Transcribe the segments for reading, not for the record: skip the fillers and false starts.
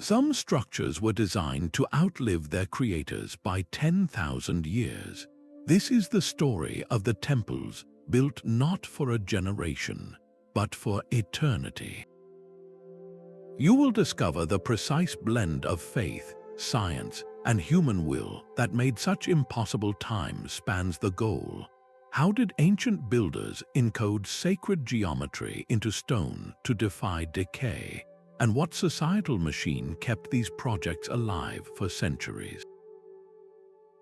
Some structures were designed to outlive their creators by 10,000 years. This is the story of the temples built not for a generation, but for eternity. You will discover the precise blend of faith, science, and human will that made such impossible time spans the goal. How did ancient builders encode sacred geometry into stone to defy decay? And what societal machine kept these projects alive for centuries?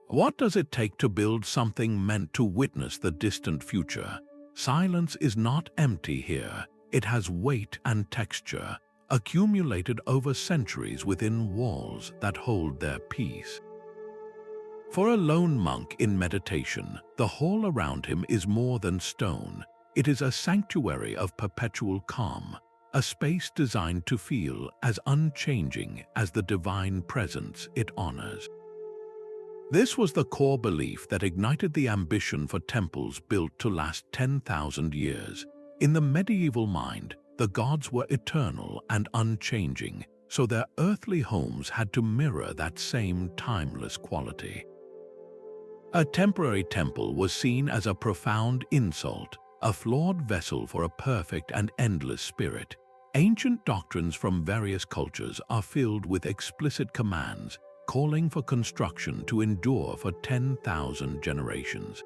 What does it take to build something meant to witness the distant future? Silence is not empty here. It has weight and texture, accumulated over centuries within walls that hold their peace. For a lone monk in meditation, the hall around him is more than stone. It is a sanctuary of perpetual calm, a space designed to feel as unchanging as the divine presence it honors. This was the core belief that ignited the ambition for temples built to last 10,000 years. In the medieval mind, the gods were eternal and unchanging, so their earthly homes had to mirror that same timeless quality. A temporary temple was seen as a profound insult, a flawed vessel for a perfect and endless spirit. Ancient doctrines from various cultures are filled with explicit commands, calling for construction to endure for 10,000 generations.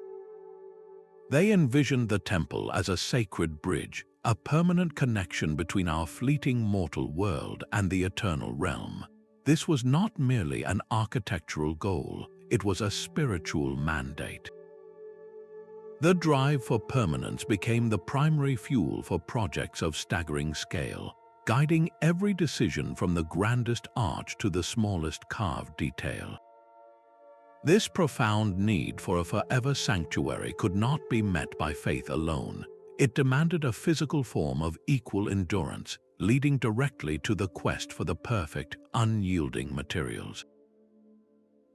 They envisioned the temple as a sacred bridge, a permanent connection between our fleeting mortal world and the eternal realm. This was not merely an architectural goal, it was a spiritual mandate. The drive for permanence became the primary fuel for projects of staggering scale, guiding every decision from the grandest arch to the smallest carved detail. This profound need for a forever sanctuary could not be met by faith alone. It demanded a physical form of equal endurance, leading directly to the quest for the perfect, unyielding materials.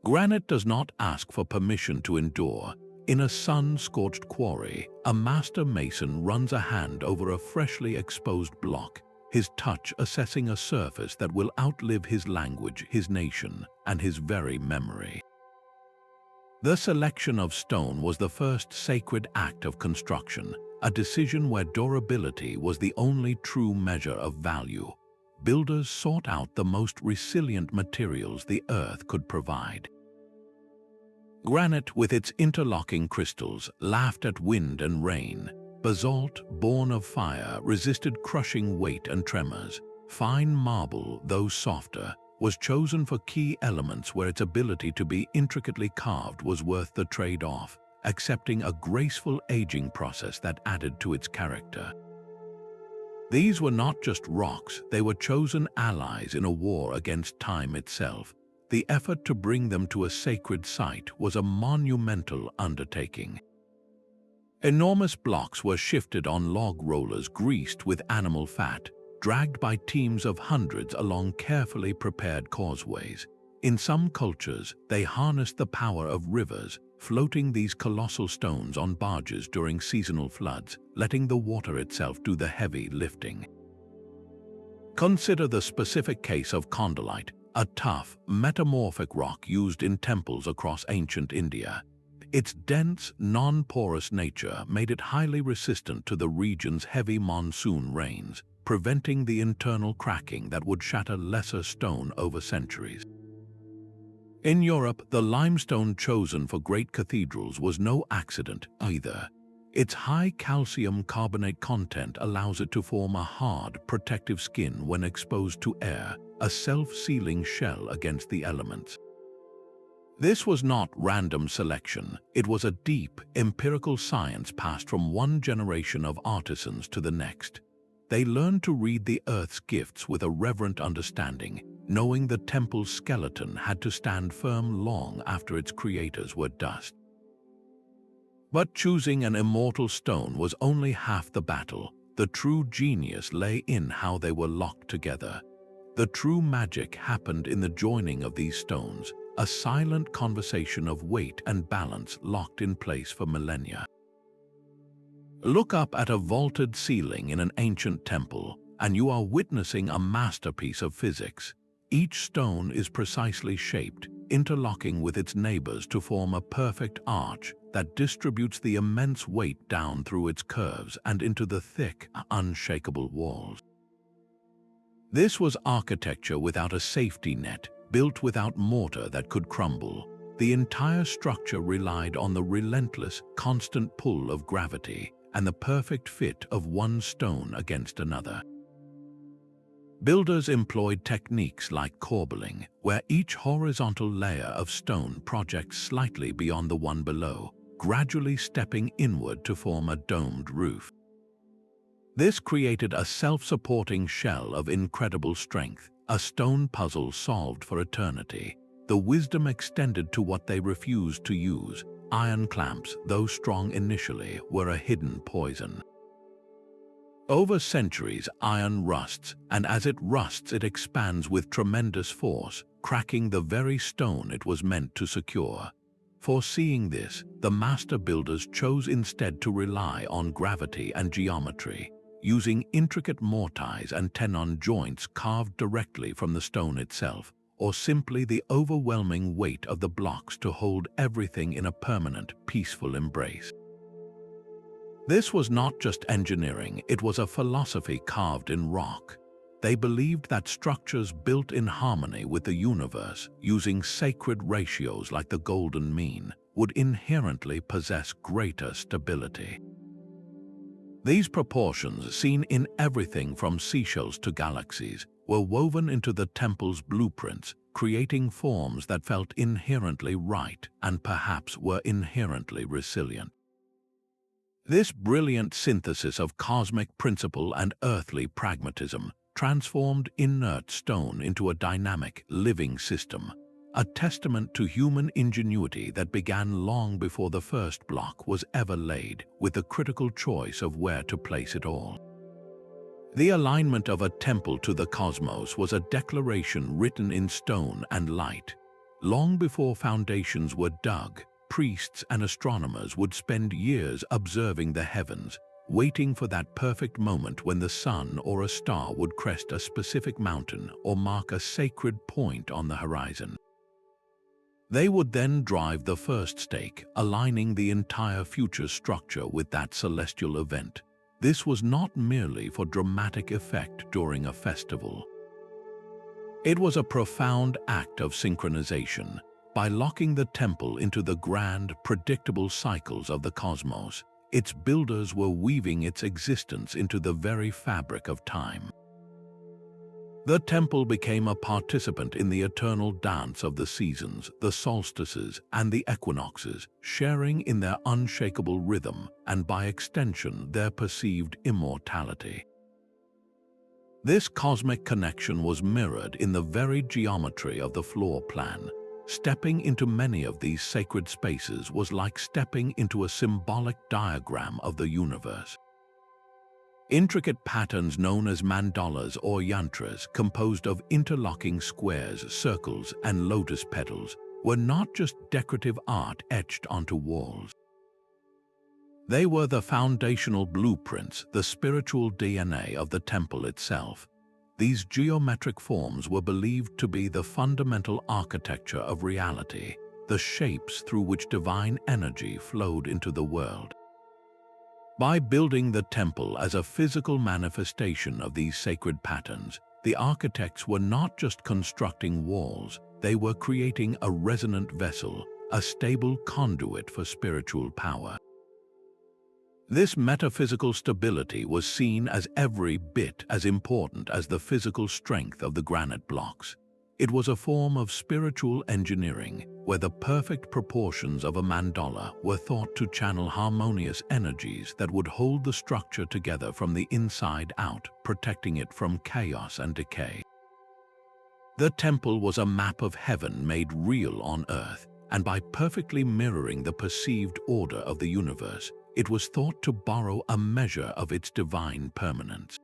Granite does not ask for permission to endure. In a sun-scorched quarry, a master mason runs a hand over a freshly exposed block, his touch assessing a surface that will outlive his language, his nation, and his very memory. The selection of stone was the first sacred act of construction, a decision where durability was the only true measure of value. Builders sought out the most resilient materials the earth could provide. Granite, with its interlocking crystals, laughed at wind and rain. Basalt, born of fire, resisted crushing weight and tremors. Fine marble, though softer, was chosen for key elements where its ability to be intricately carved was worth the trade-off, accepting a graceful aging process that added to its character. These were not just rocks, they were chosen allies in a war against time itself. The effort to bring them to a sacred site was a monumental undertaking. Enormous blocks were shifted on log rollers greased with animal fat, dragged by teams of hundreds along carefully prepared causeways. In some cultures, they harnessed the power of rivers, floating these colossal stones on barges during seasonal floods, letting the water itself do the heavy lifting. Consider the specific case of condylite, a tough, metamorphic rock used in temples across ancient India. Its dense, non-porous nature made it highly resistant to the region's heavy monsoon rains, preventing the internal cracking that would shatter lesser stone over centuries. In Europe, the limestone chosen for great cathedrals was no accident either. Its high calcium carbonate content allows it to form a hard, protective skin when exposed to air, a self-sealing shell against the elements. This was not random selection, it was a deep, empirical science passed from one generation of artisans to the next. They learned to read the earth's gifts with a reverent understanding, knowing the temple's skeleton had to stand firm long after its creators were dust. But choosing an immortal stone was only half the battle. The true genius lay in how they were locked together. The true magic happened in the joining of these stones, a silent conversation of weight and balance locked in place for millennia. Look up at a vaulted ceiling in an ancient temple, and you are witnessing a masterpiece of physics. Each stone is precisely shaped, interlocking with its neighbors to form a perfect arch that distributes the immense weight down through its curves and into the thick, unshakable walls. This was architecture without a safety net, built without mortar that could crumble. The entire structure relied on the relentless, constant pull of gravity and the perfect fit of one stone against another. Builders employed techniques like corbelling, where each horizontal layer of stone projects slightly beyond the one below, gradually stepping inward to form a domed roof. This created a self-supporting shell of incredible strength, a stone puzzle solved for eternity. The wisdom extended to what they refused to use. Iron clamps, though strong initially, were a hidden poison. Over centuries, iron rusts, and as it rusts, it expands with tremendous force, cracking the very stone it was meant to secure. Foreseeing this, the master builders chose instead to rely on gravity and geometry, using intricate mortise and tenon joints carved directly from the stone itself, or simply the overwhelming weight of the blocks to hold everything in a permanent, peaceful embrace. This was not just engineering, it was a philosophy carved in rock. They believed that structures built in harmony with the universe, using sacred ratios like the golden mean, would inherently possess greater stability. These proportions, seen in everything from seashells to galaxies, were woven into the temple's blueprints, creating forms that felt inherently right and perhaps were inherently resilient. This brilliant synthesis of cosmic principle and earthly pragmatism transformed inert stone into a dynamic, living system, a testament to human ingenuity that began long before the first block was ever laid, with the critical choice of where to place it all. The alignment of a temple to the cosmos was a declaration written in stone and light. Long before foundations were dug, priests and astronomers would spend years observing the heavens, waiting for that perfect moment when the sun or a star would crest a specific mountain or mark a sacred point on the horizon. They would then drive the first stake, aligning the entire future structure with that celestial event. This was not merely for dramatic effect during a festival. It was a profound act of synchronization. By locking the temple into the grand, predictable cycles of the cosmos, its builders were weaving its existence into the very fabric of time. The temple became a participant in the eternal dance of the seasons, the solstices, and the equinoxes, sharing in their unshakable rhythm and, by extension, their perceived immortality. This cosmic connection was mirrored in the very geometry of the floor plan. Stepping into many of these sacred spaces was like stepping into a symbolic diagram of the universe. Intricate patterns known as mandalas or yantras, composed of interlocking squares, circles, and lotus petals, were not just decorative art etched onto walls. They were the foundational blueprints, the spiritual DNA of the temple itself. These geometric forms were believed to be the fundamental architecture of reality, the shapes through which divine energy flowed into the world. By building the temple as a physical manifestation of these sacred patterns, the architects were not just constructing walls, they were creating a resonant vessel, a stable conduit for spiritual power. This metaphysical stability was seen as every bit as important as the physical strength of the granite blocks. It was a form of spiritual engineering, where the perfect proportions of a mandala were thought to channel harmonious energies that would hold the structure together from the inside out, protecting it from chaos and decay. The temple was a map of heaven made real on earth, and by perfectly mirroring the perceived order of the universe, it was thought to borrow a measure of its divine permanence.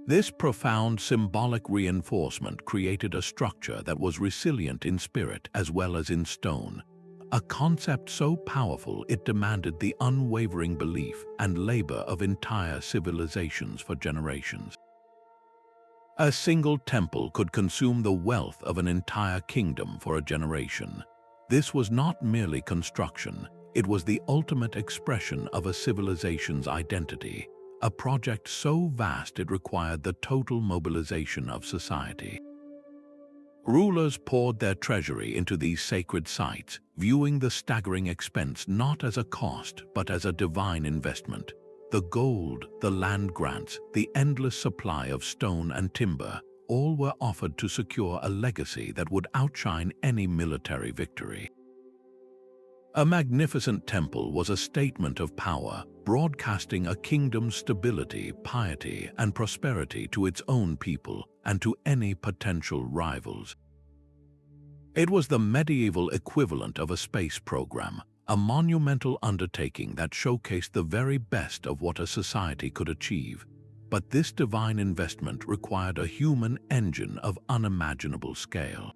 This profound symbolic reinforcement created a structure that was resilient in spirit as well as in stone, a concept so powerful it demanded the unwavering belief and labor of entire civilizations for generations. A single temple could consume the wealth of an entire kingdom for a generation. This was not merely construction, it was the ultimate expression of a civilization's identity, a project so vast it required the total mobilization of society. Rulers poured their treasury into these sacred sites, viewing the staggering expense not as a cost but as a divine investment. The gold, the land grants, the endless supply of stone and timber, all were offered to secure a legacy that would outshine any military victory. A magnificent temple was a statement of power, broadcasting a kingdom's stability, piety, and prosperity to its own people and to any potential rivals. It was the medieval equivalent of a space program, a monumental undertaking that showcased the very best of what a society could achieve. But this divine investment required a human engine of unimaginable scale.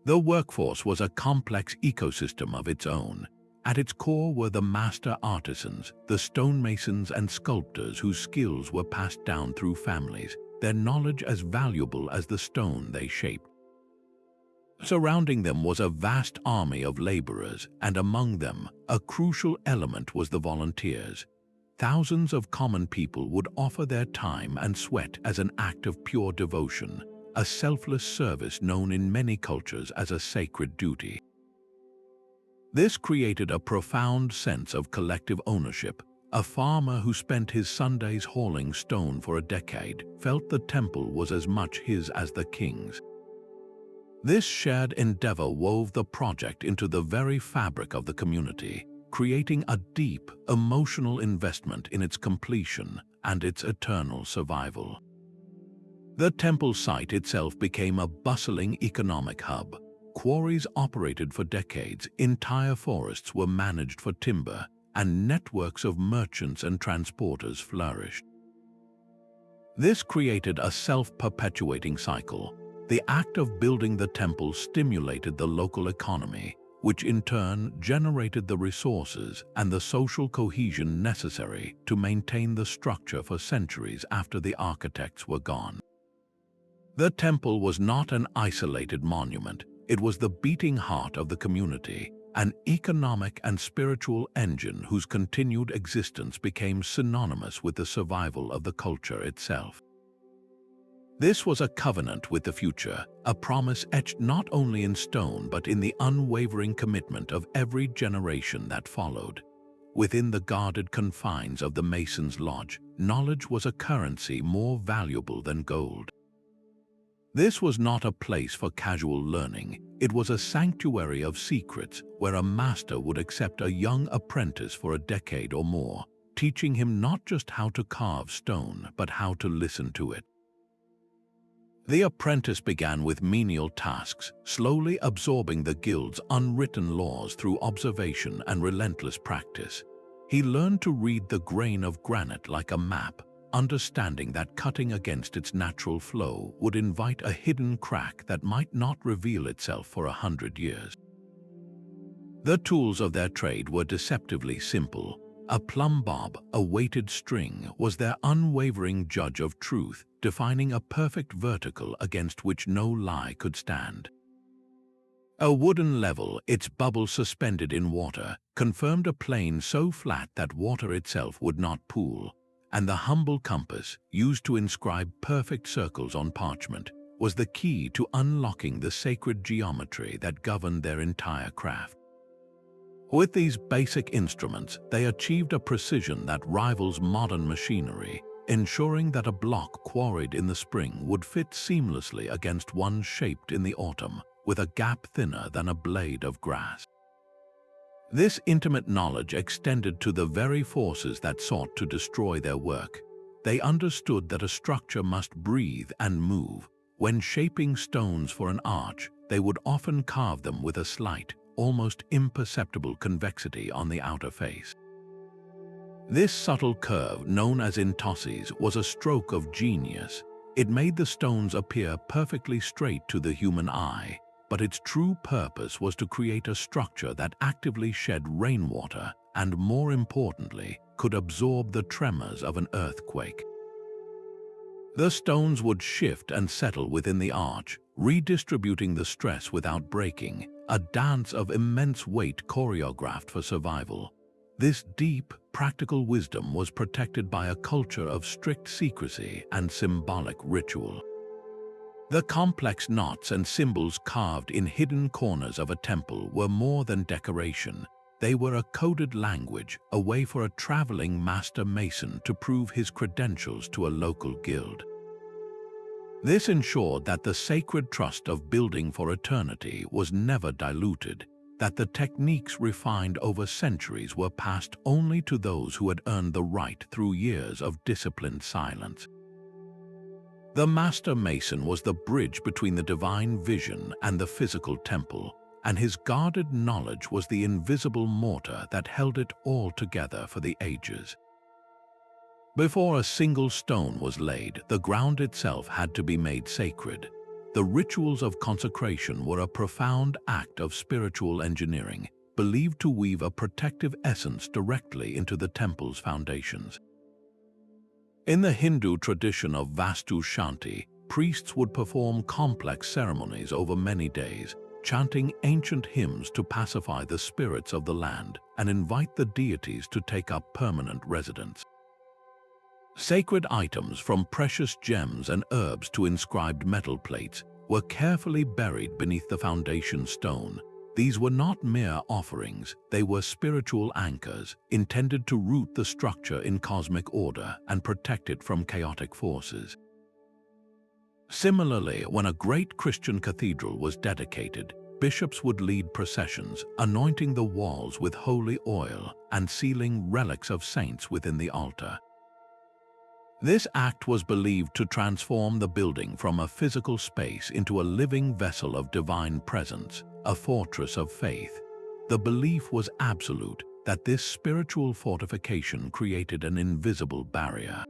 The workforce was a complex ecosystem of its own. At its core were the master artisans, the stonemasons and sculptors whose skills were passed down through families, their knowledge as valuable as the stone they shaped. Surrounding them was a vast army of laborers, and among them, a crucial element was the volunteers. Thousands of common people would offer their time and sweat as an act of pure devotion, a selfless service known in many cultures as a sacred duty. This created a profound sense of collective ownership. A farmer who spent his Sundays hauling stone for a decade felt the temple was as much his as the king's. This shared endeavor wove the project into the very fabric of the community, creating a deep, emotional investment in its completion and its eternal survival. The temple site itself became a bustling economic hub. Quarries operated for decades, entire forests were managed for timber, and networks of merchants and transporters flourished. This created a self-perpetuating cycle. The act of building the temple stimulated the local economy, which in turn generated the resources and the social cohesion necessary to maintain the structure for centuries after the architects were gone. The temple was not an isolated monument, it was the beating heart of the community, an economic and spiritual engine whose continued existence became synonymous with the survival of the culture itself. This was a covenant with the future, a promise etched not only in stone but in the unwavering commitment of every generation that followed. Within the guarded confines of the Mason's Lodge, knowledge was a currency more valuable than gold. This was not a place for casual learning, it was a sanctuary of secrets where a master would accept a young apprentice for a decade or more, teaching him not just how to carve stone but how to listen to it. The apprentice began with menial tasks, slowly absorbing the guild's unwritten laws through observation and relentless practice. He learned to read the grain of granite like a map, understanding that cutting against its natural flow would invite a hidden crack that might not reveal itself for 100 years. The tools of their trade were deceptively simple. A plumb bob, a weighted string, was their unwavering judge of truth, defining a perfect vertical against which no lie could stand. A wooden level, its bubble suspended in water, confirmed a plane so flat that water itself would not pool, and the humble compass, used to inscribe perfect circles on parchment, was the key to unlocking the sacred geometry that governed their entire craft. With these basic instruments, they achieved a precision that rivals modern machinery, ensuring that a block quarried in the spring would fit seamlessly against one shaped in the autumn, with a gap thinner than a blade of grass. This intimate knowledge extended to the very forces that sought to destroy their work. They understood that a structure must breathe and move. When shaping stones for an arch, they would often carve them with a slight, almost imperceptible convexity on the outer face. This subtle curve, known as intosses, was a stroke of genius. It made the stones appear perfectly straight to the human eye, but its true purpose was to create a structure that actively shed rainwater and, more importantly, could absorb the tremors of an earthquake. The stones would shift and settle within the arch, redistributing the stress without breaking, a dance of immense weight choreographed for survival. This deep, practical wisdom was protected by a culture of strict secrecy and symbolic ritual. The complex knots and symbols carved in hidden corners of a temple were more than decoration. They were a coded language, a way for a traveling master mason to prove his credentials to a local guild. This ensured that the sacred trust of building for eternity was never diluted, that the techniques refined over centuries were passed only to those who had earned the right through years of disciplined silence. The master mason was the bridge between the divine vision and the physical temple, and his guarded knowledge was the invisible mortar that held it all together for the ages. Before a single stone was laid, the ground itself had to be made sacred. The rituals of consecration were a profound act of spiritual engineering, believed to weave a protective essence directly into the temple's foundations. In the Hindu tradition of Vastu Shanti, priests would perform complex ceremonies over many days, chanting ancient hymns to pacify the spirits of the land and invite the deities to take up permanent residence. Sacred items, from precious gems and herbs to inscribed metal plates, were carefully buried beneath the foundation stone. These were not mere offerings, they were spiritual anchors, intended to root the structure in cosmic order and protect it from chaotic forces. Similarly, when a great Christian cathedral was dedicated, bishops would lead processions, anointing the walls with holy oil and sealing relics of saints within the altar. This act was believed to transform the building from a physical space into a living vessel of divine presence, a fortress of faith. The belief was absolute that this spiritual fortification created an invisible barrier.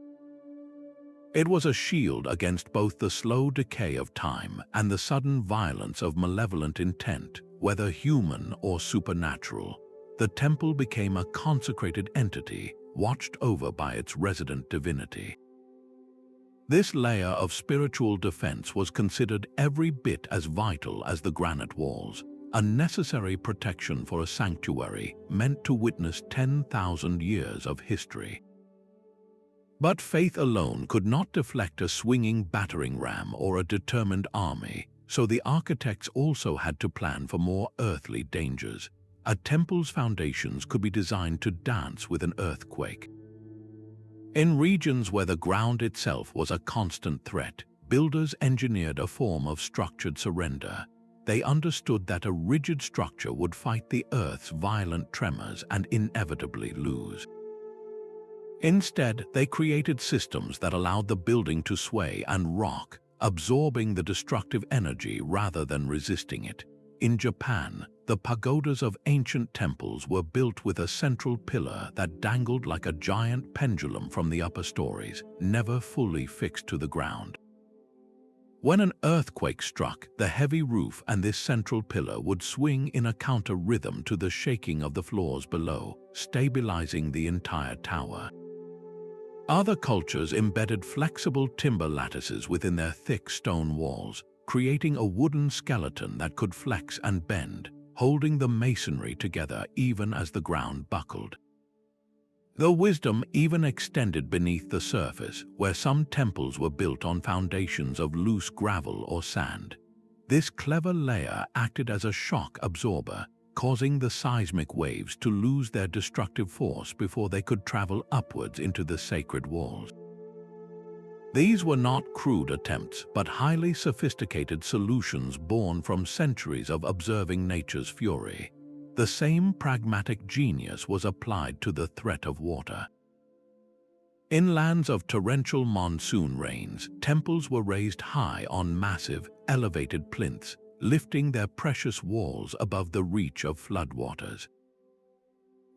It was a shield against both the slow decay of time and the sudden violence of malevolent intent, whether human or supernatural. The temple became a consecrated entity, watched over by its resident divinity. This layer of spiritual defense was considered every bit as vital as the granite walls, a necessary protection for a sanctuary meant to witness 10,000 years of history. But faith alone could not deflect a swinging battering ram or a determined army, so the architects also had to plan for more earthly dangers. A temple's foundations could be designed to dance with an earthquake. In regions where the ground itself was a constant threat, builders engineered a form of structured surrender. They understood that a rigid structure would fight the earth's violent tremors and inevitably lose. Instead, they created systems that allowed the building to sway and rock, absorbing the destructive energy rather than resisting it. In Japan, the pagodas of ancient temples were built with a central pillar that dangled like a giant pendulum from the upper stories, never fully fixed to the ground. When an earthquake struck, the heavy roof and this central pillar would swing in a counter rhythm to the shaking of the floors below, stabilizing the entire tower. Other cultures embedded flexible timber lattices within their thick stone walls, creating a wooden skeleton that could flex and bend, holding the masonry together even as the ground buckled. The wisdom even extended beneath the surface, where some temples were built on foundations of loose gravel or sand. This clever layer acted as a shock absorber, causing the seismic waves to lose their destructive force before they could travel upwards into the sacred walls. These were not crude attempts, but highly sophisticated solutions born from centuries of observing nature's fury. The same pragmatic genius was applied to the threat of water. In lands of torrential monsoon rains, temples were raised high on massive, elevated plinths, lifting their precious walls above the reach of floodwaters.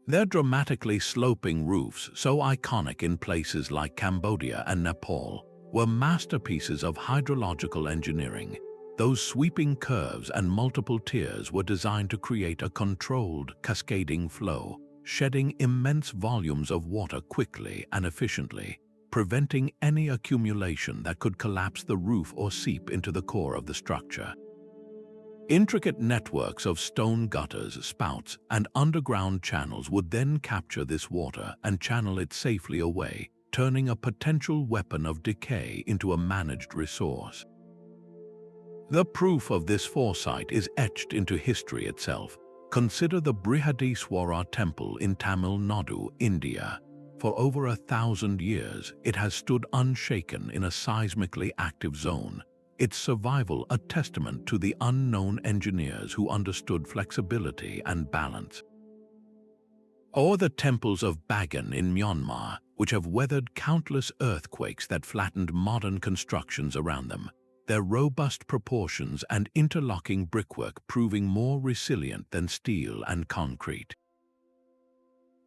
Their dramatically sloping roofs, so iconic in places like Cambodia and Nepal, were masterpieces of hydrological engineering. Those sweeping curves and multiple tiers were designed to create a controlled, cascading flow, shedding immense volumes of water quickly and efficiently. preventing any accumulation that could collapse the roof or seep into the core of the structure. Intricate networks of stone gutters, spouts, and underground channels would then capture this water and channel it safely away, turning a potential weapon of decay into a managed resource. The proof of this foresight is etched into history itself. Consider the Brihadiswara temple in Tamil Nadu, India. For over 1,000 years, it has stood unshaken in a seismically active zone, its survival a testament to the unknown engineers who understood flexibility and balance. Or the temples of Bagan in Myanmar, which have weathered countless earthquakes that flattened modern constructions around them, their robust proportions and interlocking brickwork proving more resilient than steel and concrete.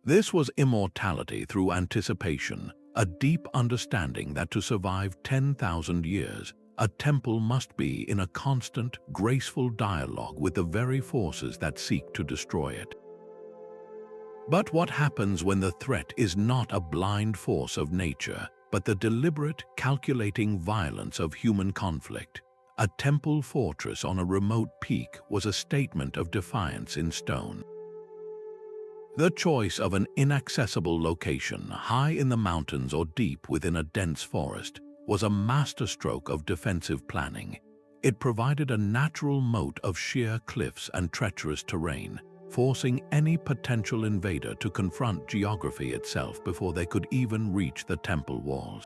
This was immortality through anticipation, a deep understanding that to survive 10,000 years, a temple must be in a constant, graceful dialogue with the very forces that seek to destroy it. But what happens when the threat is not a blind force of nature, but the deliberate, calculating violence of human conflict? A temple fortress on a remote peak was a statement of defiance in stone. The choice of an inaccessible location, high in the mountains or deep within a dense forest, was a masterstroke of defensive planning. It provided a natural moat of sheer cliffs and treacherous terrain, forcing any potential invader to confront geography itself before they could even reach the temple walls.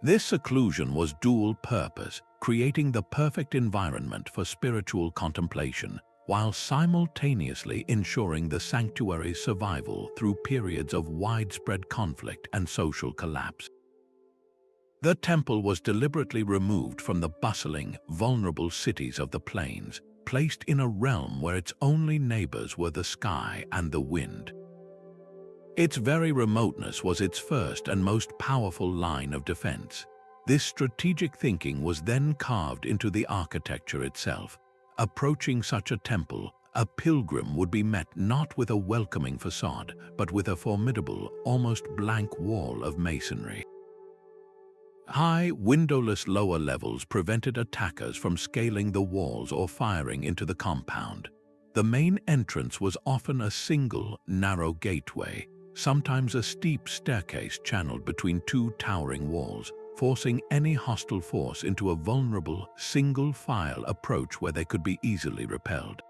This seclusion was dual purpose, creating the perfect environment for spiritual contemplation, while simultaneously ensuring the sanctuary's survival through periods of widespread conflict and social collapse. The temple was deliberately removed from the bustling, vulnerable cities of the plains, placed in a realm where its only neighbors were the sky and the wind. Its very remoteness was its first and most powerful line of defense. This strategic thinking was then carved into the architecture itself. Approaching such a temple, a pilgrim would be met not with a welcoming facade, but with a formidable, almost blank wall of masonry. High, windowless lower levels prevented attackers from scaling the walls or firing into the compound. The main entrance was often a single, narrow gateway, sometimes a steep staircase channeled between two towering walls, forcing any hostile force into a vulnerable, single-file approach where they could be easily repelled.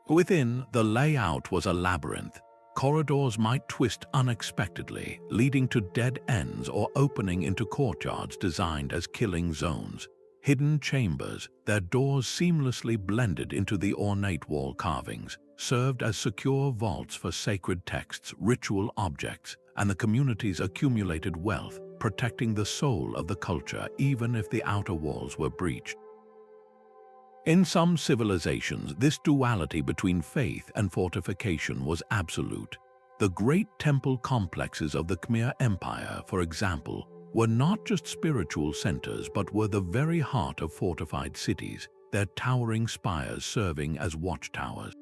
Within, the layout was a labyrinth. Corridors might twist unexpectedly, leading to dead ends or opening into courtyards designed as killing zones. Hidden chambers, their doors seamlessly blended into the ornate wall carvings, served as secure vaults for sacred texts, ritual objects, and the community's accumulated wealth, protecting the soul of the culture even if the outer walls were breached. In some civilizations, this duality between faith and fortification was absolute. The great temple complexes of the Khmer Empire, for example, were not just spiritual centers but were the very heart of fortified cities, their towering spires serving as watchtowers.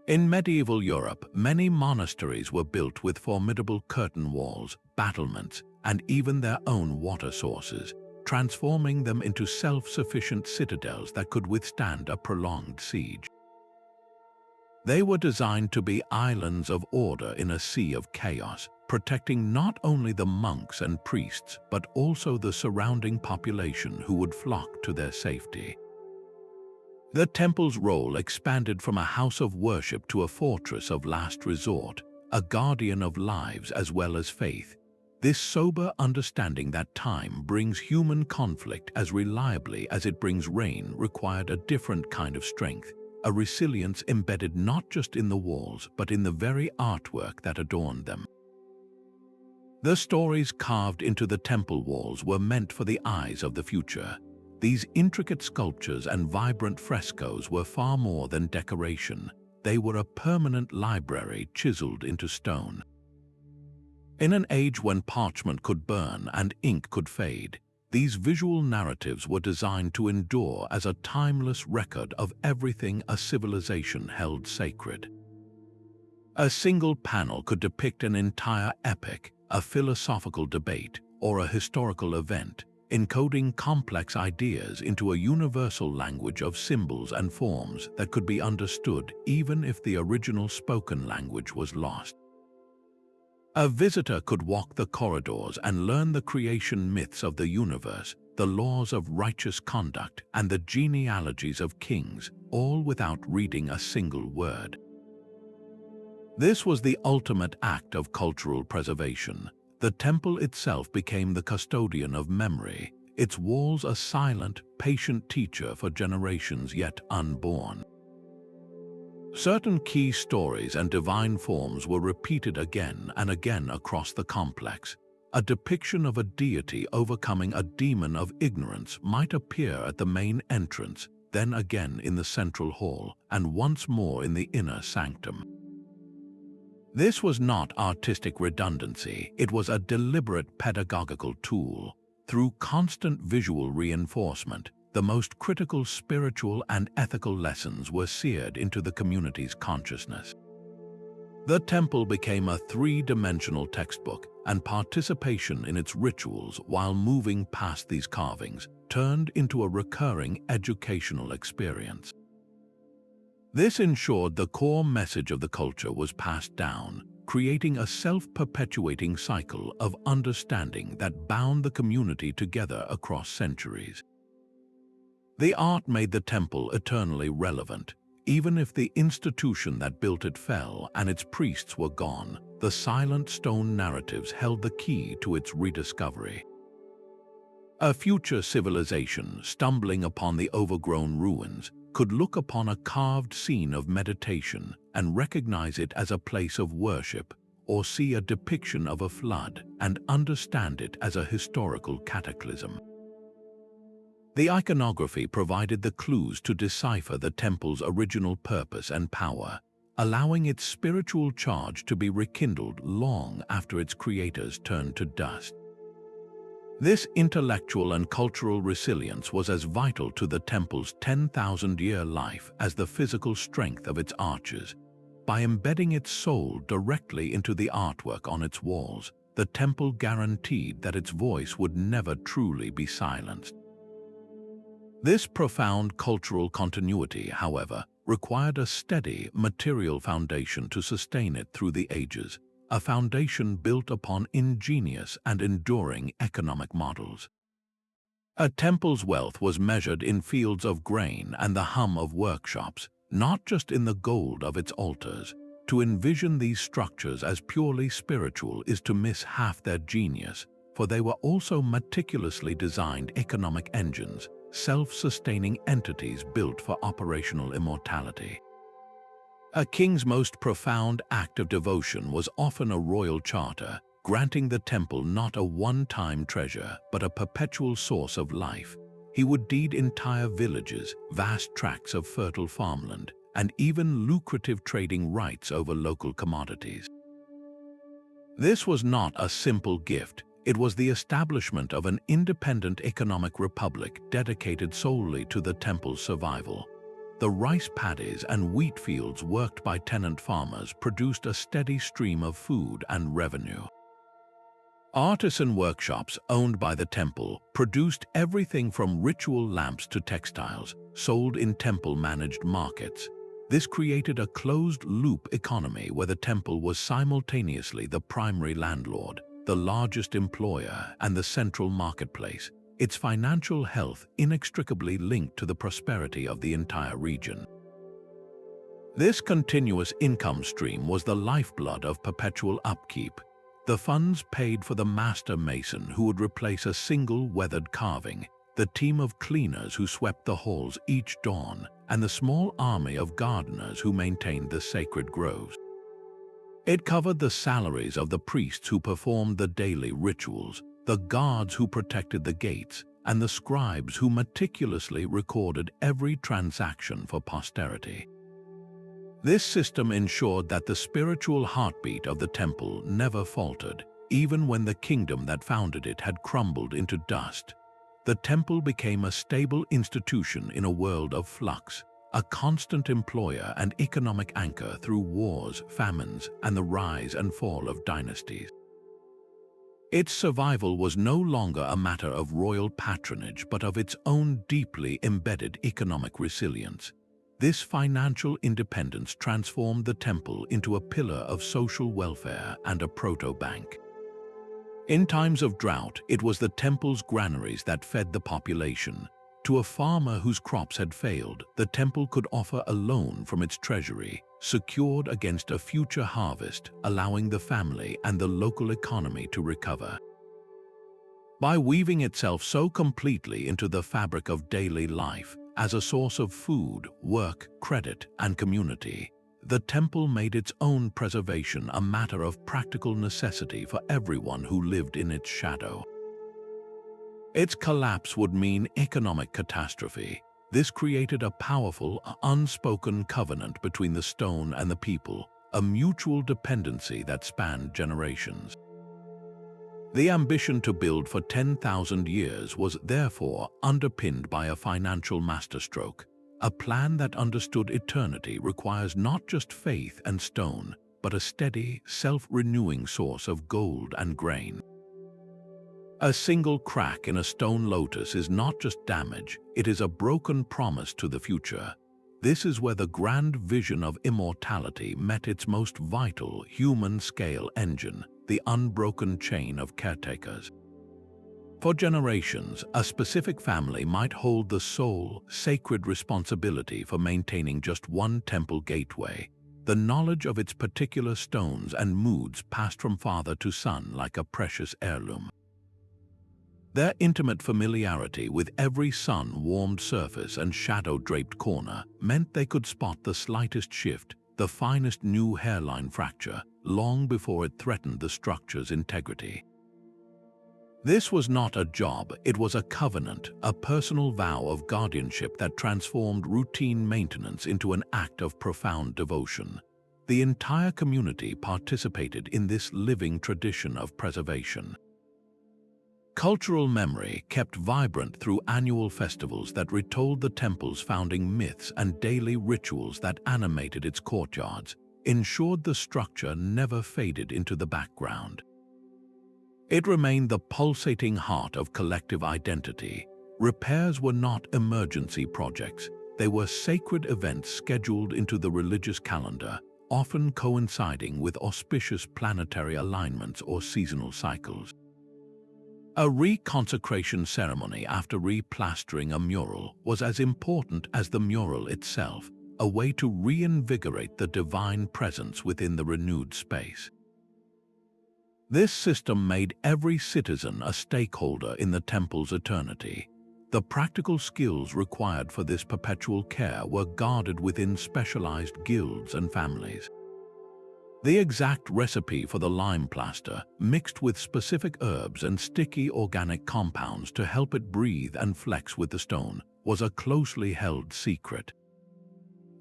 In medieval Europe, many monasteries were built with formidable curtain walls, battlements, and even their own water sources, transforming them into self-sufficient citadels that could withstand a prolonged siege. They were designed to be islands of order in a sea of chaos, protecting not only the monks and priests but also the surrounding population who would flock to their safety. The temple's role expanded from a house of worship to a fortress of last resort, a guardian of lives as well as faith. This sober understanding that time brings human conflict as reliably as it brings rain required a different kind of strength, a resilience embedded not just in the walls but in the very artwork that adorned them. The stories carved into the temple walls were meant for the eyes of the future. These intricate sculptures and vibrant frescoes were far more than decoration. They were a permanent library chiseled into stone. In an age when parchment could burn and ink could fade, these visual narratives were designed to endure as a timeless record of everything a civilization held sacred. A single panel could depict an entire epic, a philosophical debate, or a historical event, encoding complex ideas into a universal language of symbols and forms that could be understood even if the original spoken language was lost. A visitor could walk the corridors and learn the creation myths of the universe, the laws of righteous conduct, and the genealogies of kings, all without reading a single word. This was the ultimate act of cultural preservation. The temple itself became the custodian of memory, its walls a silent, patient teacher for generations yet unborn. Certain key stories and divine forms were repeated again and again across the complex. A depiction of a deity overcoming a demon of ignorance might appear at the main entrance, then again in the central hall, and once more in the inner sanctum. This was not artistic redundancy, it was a deliberate pedagogical tool. Through constant visual reinforcement, the most critical spiritual and ethical lessons were seared into the community's consciousness. The temple became a three-dimensional textbook, and participation in its rituals while moving past these carvings turned into a recurring educational experience. This ensured the core message of the culture was passed down, creating a self-perpetuating cycle of understanding that bound the community together across centuries. The art made the temple eternally relevant. Even if the institution that built it fell and its priests were gone, the silent stone narratives held the key to its rediscovery. A future civilization, stumbling upon the overgrown ruins, could look upon a carved scene of meditation and recognize it as a place of worship, or see a depiction of a flood and understand it as a historical cataclysm. The iconography provided the clues to decipher the temple's original purpose and power, allowing its spiritual charge to be rekindled long after its creators turned to dust. This intellectual and cultural resilience was as vital to the temple's 10,000-year life as the physical strength of its arches. By embedding its soul directly into the artwork on its walls, the temple guaranteed that its voice would never truly be silenced. This profound cultural continuity, however, required a steady, material foundation to sustain it through the ages, a foundation built upon ingenious and enduring economic models. A temple's wealth was measured in fields of grain and the hum of workshops, not just in the gold of its altars. To envision these structures as purely spiritual is to miss half their genius, for they were also meticulously designed economic engines, self-sustaining entities built for operational immortality. A king's most profound act of devotion was often a royal charter, granting the temple not a one-time treasure but a perpetual source of life. He would deed entire villages, vast tracts of fertile farmland, and even lucrative trading rights over local commodities. This was not a simple gift. It was the establishment of an independent economic republic dedicated solely to the temple's survival. The rice paddies and wheat fields worked by tenant farmers produced a steady stream of food and revenue. Artisan workshops owned by the temple produced everything from ritual lamps to textiles, sold in temple-managed markets. This created a closed-loop economy where the temple was simultaneously the primary landlord, the largest employer, and the central marketplace, its financial health inextricably linked to the prosperity of the entire region. This continuous income stream was the lifeblood of perpetual upkeep. The funds paid for the master mason who would replace a single weathered carving, the team of cleaners who swept the halls each dawn, and the small army of gardeners who maintained the sacred groves. It covered the salaries of the priests who performed the daily rituals, the guards who protected the gates, and the scribes who meticulously recorded every transaction for posterity. This system ensured that the spiritual heartbeat of the temple never faltered, even when the kingdom that founded it had crumbled into dust. The temple became a stable institution in a world of flux, a constant employer and economic anchor through wars, famines, and the rise and fall of dynasties. Its survival was no longer a matter of royal patronage but of its own deeply embedded economic resilience. This financial independence transformed the temple into a pillar of social welfare and a proto-bank. In times of drought, it was the temple's granaries that fed the population. To a farmer whose crops had failed, the temple could offer a loan from its treasury, secured against a future harvest, allowing the family and the local economy to recover. By weaving itself so completely into the fabric of daily life, as a source of food, work, credit, and community, the temple made its own preservation a matter of practical necessity for everyone who lived in its shadow. Its collapse would mean economic catastrophe. This created a powerful, unspoken covenant between the stone and the people, a mutual dependency that spanned generations. The ambition to build for 10,000 years was therefore underpinned by a financial masterstroke. A plan that understood eternity requires not just faith and stone, but a steady, self-renewing source of gold and grain. A single crack in a stone lotus is not just damage, it is a broken promise to the future. This is where the grand vision of immortality met its most vital human-scale engine, the unbroken chain of caretakers. For generations, a specific family might hold the sole, sacred responsibility for maintaining just one temple gateway. The knowledge of its particular stones and moods passed from father to son like a precious heirloom. Their intimate familiarity with every sun-warmed surface and shadow-draped corner meant they could spot the slightest shift, the finest new hairline fracture, long before it threatened the structure's integrity. This was not a job, it was a covenant, a personal vow of guardianship that transformed routine maintenance into an act of profound devotion. The entire community participated in this living tradition of preservation. Cultural memory kept vibrant through annual festivals that retold the temple's founding myths and daily rituals that animated its courtyards, ensured the structure never faded into the background. It remained the pulsating heart of collective identity. Repairs were not emergency projects, they were sacred events scheduled into the religious calendar, often coinciding with auspicious planetary alignments or seasonal cycles. A reconsecration ceremony after replastering a mural was as important as the mural itself, a way to reinvigorate the divine presence within the renewed space. This system made every citizen a stakeholder in the temple's eternity. The practical skills required for this perpetual care were guarded within specialized guilds and families. The exact recipe for the lime plaster, mixed with specific herbs and sticky organic compounds to help it breathe and flex with the stone, was a closely held secret.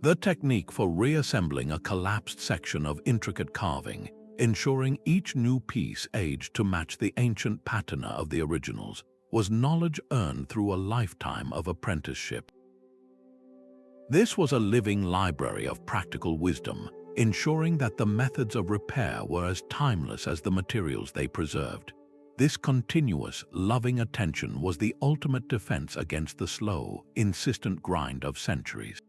The technique for reassembling a collapsed section of intricate carving, ensuring each new piece aged to match the ancient patina of the originals, was knowledge earned through a lifetime of apprenticeship. This was a living library of practical wisdom, ensuring that the methods of repair were as timeless as the materials they preserved. This continuous, loving attention was the ultimate defense against the slow, insistent grind of centuries.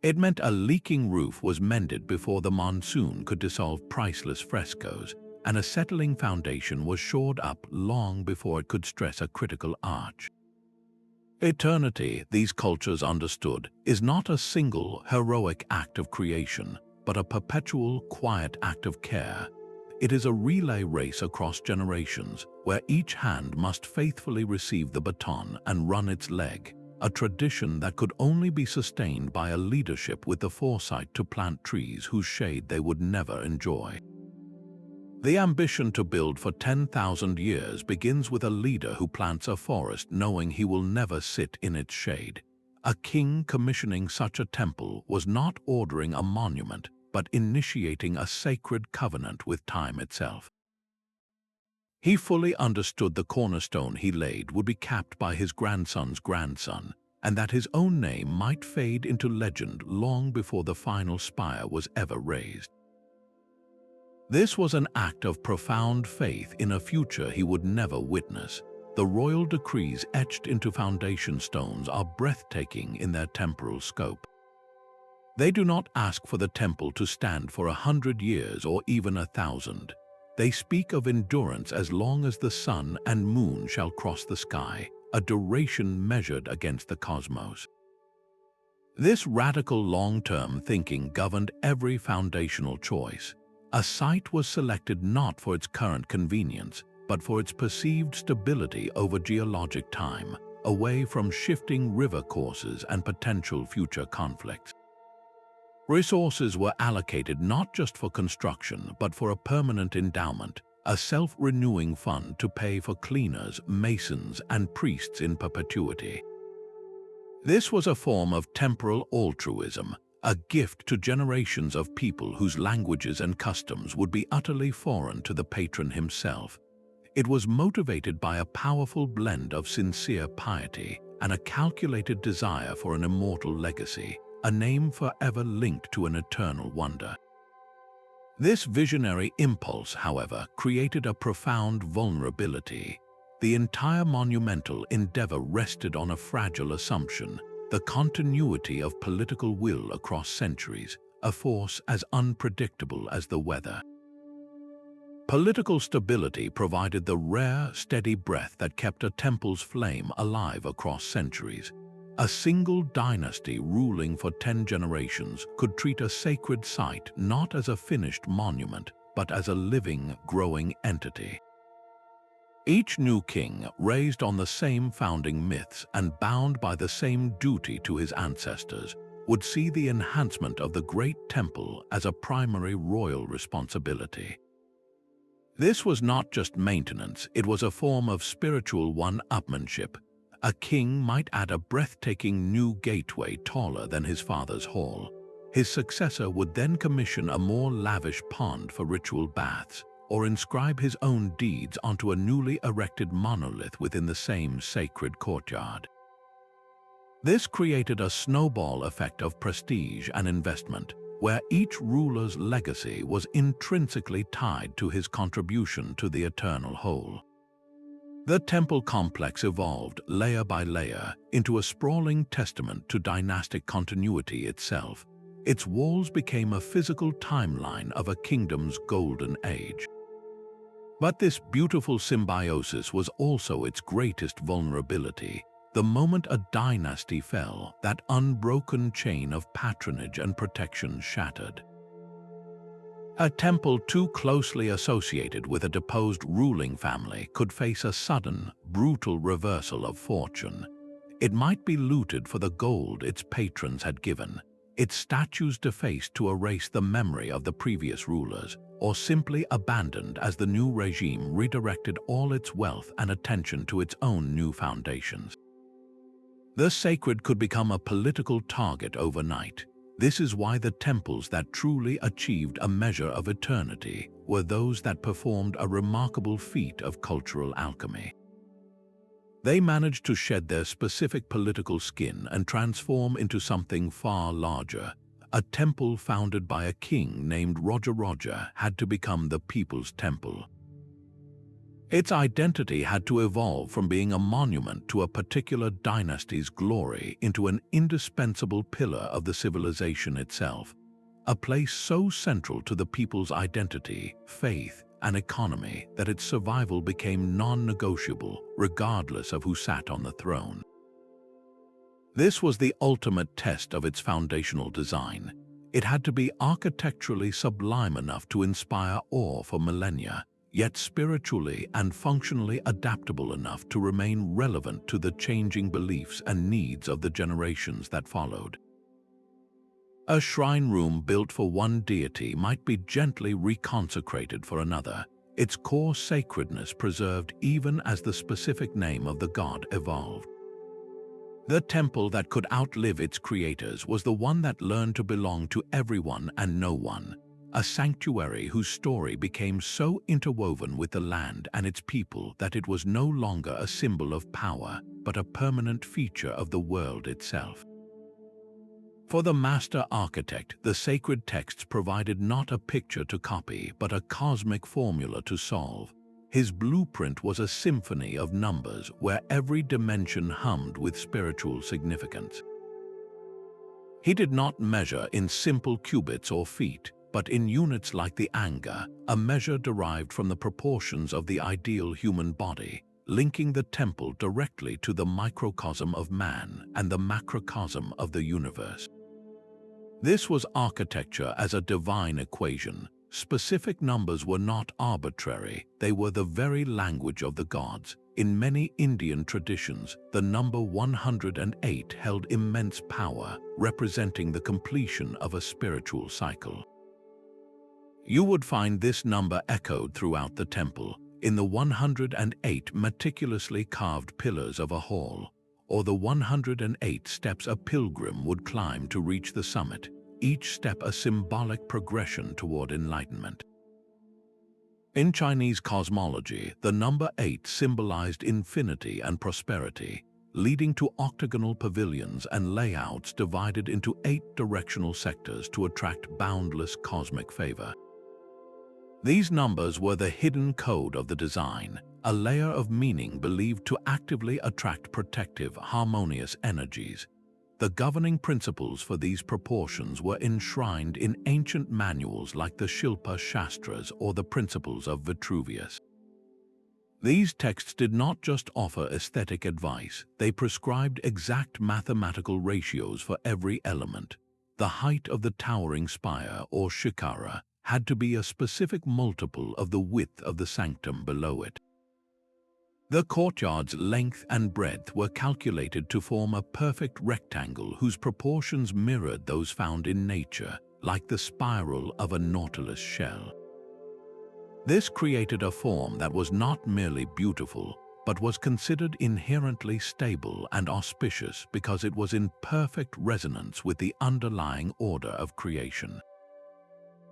It meant a leaking roof was mended before the monsoon could dissolve priceless frescoes, and a settling foundation was shored up long before it could stress a critical arch. Eternity, these cultures understood, is not a single, heroic act of creation, but a perpetual, quiet act of care. It is a relay race across generations, where each hand must faithfully receive the baton and run its leg, a tradition that could only be sustained by a leadership with the foresight to plant trees whose shade they would never enjoy. The ambition to build for 10,000 years begins with a leader who plants a forest knowing he will never sit in its shade. A king commissioning such a temple was not ordering a monument, but initiating a sacred covenant with time itself. He fully understood the cornerstone he laid would be capped by his grandson's grandson, and that his own name might fade into legend long before the final spire was ever raised. This was an act of profound faith in a future he would never witness. The royal decrees etched into foundation stones are breathtaking in their temporal scope. They do not ask for the temple to stand for 100 years or even 1,000. They speak of endurance as long as the sun and moon shall cross the sky, a duration measured against the cosmos. This radical long-term thinking governed every foundational choice. A site was selected not for its current convenience, but for its perceived stability over geologic time, away from shifting river courses and potential future conflicts. Resources were allocated not just for construction, but for a permanent endowment, a self-renewing fund to pay for cleaners, masons, and priests in perpetuity. This was a form of temporal altruism, a gift to generations of people whose languages and customs would be utterly foreign to the patron himself. It was motivated by a powerful blend of sincere piety and a calculated desire for an immortal legacy, a name forever linked to an eternal wonder. This visionary impulse, however, created a profound vulnerability. The entire monumental endeavor rested on a fragile assumption: the continuity of political will across centuries, a force as unpredictable as the weather. Political stability provided the rare, steady breath that kept a temple's flame alive across centuries. A single dynasty ruling for 10 generations could treat a sacred site not as a finished monument, but as a living, growing entity. Each new king, raised on the same founding myths and bound by the same duty to his ancestors, would see the enhancement of the great temple as a primary royal responsibility. This was not just maintenance, it was a form of spiritual one-upmanship. A king might add a breathtaking new gateway taller than his father's hall. His successor would then commission a more lavish pond for ritual baths, or inscribe his own deeds onto a newly erected monolith within the same sacred courtyard. This created a snowball effect of prestige and investment, where each ruler's legacy was intrinsically tied to his contribution to the eternal whole. The temple complex evolved, layer by layer, into a sprawling testament to dynastic continuity itself. Its walls became a physical timeline of a kingdom's golden age. But this beautiful symbiosis was also its greatest vulnerability. The moment a dynasty fell, that unbroken chain of patronage and protection shattered. A temple too closely associated with a deposed ruling family could face a sudden, brutal reversal of fortune. It might be looted for the gold its patrons had given, its statues defaced to erase the memory of the previous rulers, or simply abandoned as the new regime redirected all its wealth and attention to its own new foundations. The sacred could become a political target overnight. This is why the temples that truly achieved a measure of eternity were those that performed a remarkable feat of cultural alchemy. They managed to shed their specific political skin and transform into something far larger. A temple founded by a king named Roger had to become the people's temple. Its identity had to evolve from being a monument to a particular dynasty's glory into an indispensable pillar of the civilization itself, a place so central to the people's identity, faith, and economy that its survival became non-negotiable regardless of who sat on the throne. This was the ultimate test of its foundational design. It had to be architecturally sublime enough to inspire awe for millennia, yet spiritually and functionally adaptable enough to remain relevant to the changing beliefs and needs of the generations that followed. A shrine room built for one deity might be gently reconsecrated for another, its core sacredness preserved even as the specific name of the god evolved. The temple that could outlive its creators was the one that learned to belong to everyone and no one, a sanctuary whose story became so interwoven with the land and its people that it was no longer a symbol of power, but a permanent feature of the world itself. For the master architect, the sacred texts provided not a picture to copy, but a cosmic formula to solve. His blueprint was a symphony of numbers where every dimension hummed with spiritual significance. He did not measure in simple cubits or feet, but in units like the anga, a measure derived from the proportions of the ideal human body, linking the temple directly to the microcosm of man and the macrocosm of the universe. This was architecture as a divine equation. Specific numbers were not arbitrary, they were the very language of the gods. In many Indian traditions, the number 108 held immense power, representing the completion of a spiritual cycle. You would find this number echoed throughout the temple, in the 108 meticulously carved pillars of a hall, or the 108 steps a pilgrim would climb to reach the summit, each step a symbolic progression toward enlightenment. In Chinese cosmology, the number 8 symbolized infinity and prosperity, leading to octagonal pavilions and layouts divided into 8 directional sectors to attract boundless cosmic favor. These numbers were the hidden code of the design, a layer of meaning believed to actively attract protective, harmonious energies. The governing principles for these proportions were enshrined in ancient manuals like the Shilpa Shastras or the Principles of Vitruvius. These texts did not just offer aesthetic advice, they prescribed exact mathematical ratios for every element. The height of the towering spire or shikara had to be a specific multiple of the width of the sanctum below it. The courtyard's length and breadth were calculated to form a perfect rectangle whose proportions mirrored those found in nature, like the spiral of a nautilus shell. This created a form that was not merely beautiful, but was considered inherently stable and auspicious because it was in perfect resonance with the underlying order of creation.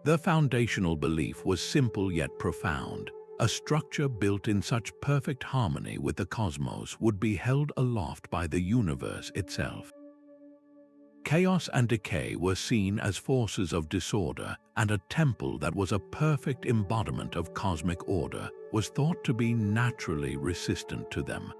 The foundational belief was simple yet profound. A structure built in such perfect harmony with the cosmos would be held aloft by the universe itself. Chaos and decay were seen as forces of disorder, and a temple that was a perfect embodiment of cosmic order was thought to be naturally resistant to them.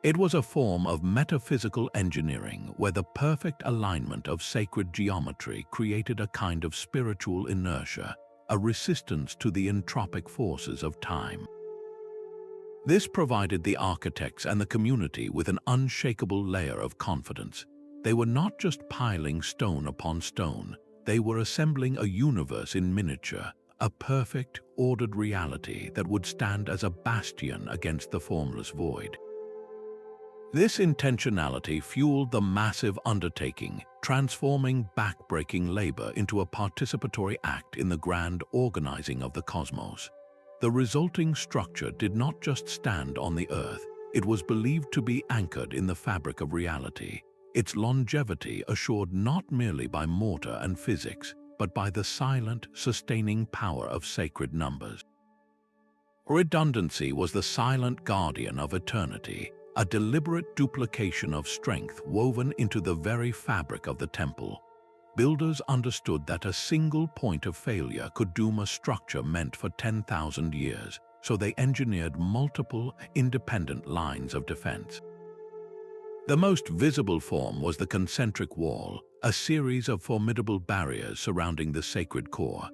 It was a form of metaphysical engineering where the perfect alignment of sacred geometry created a kind of spiritual inertia, a resistance to the entropic forces of time. This provided the architects and the community with an unshakable layer of confidence. They were not just piling stone upon stone, they were assembling a universe in miniature, a perfect, ordered reality that would stand as a bastion against the formless void. This intentionality fueled the massive undertaking, transforming back-breaking labor into a participatory act in the grand organizing of the cosmos. The resulting structure did not just stand on the earth, it was believed to be anchored in the fabric of reality. Its longevity assured not merely by mortar and physics, but by the silent, sustaining power of sacred numbers. Redundancy was the silent guardian of eternity, a deliberate duplication of strength woven into the very fabric of the temple. Builders understood that a single point of failure could doom a structure meant for 10,000 years, so they engineered multiple, independent lines of defense. The most visible form was the concentric wall, a series of formidable barriers surrounding the sacred core.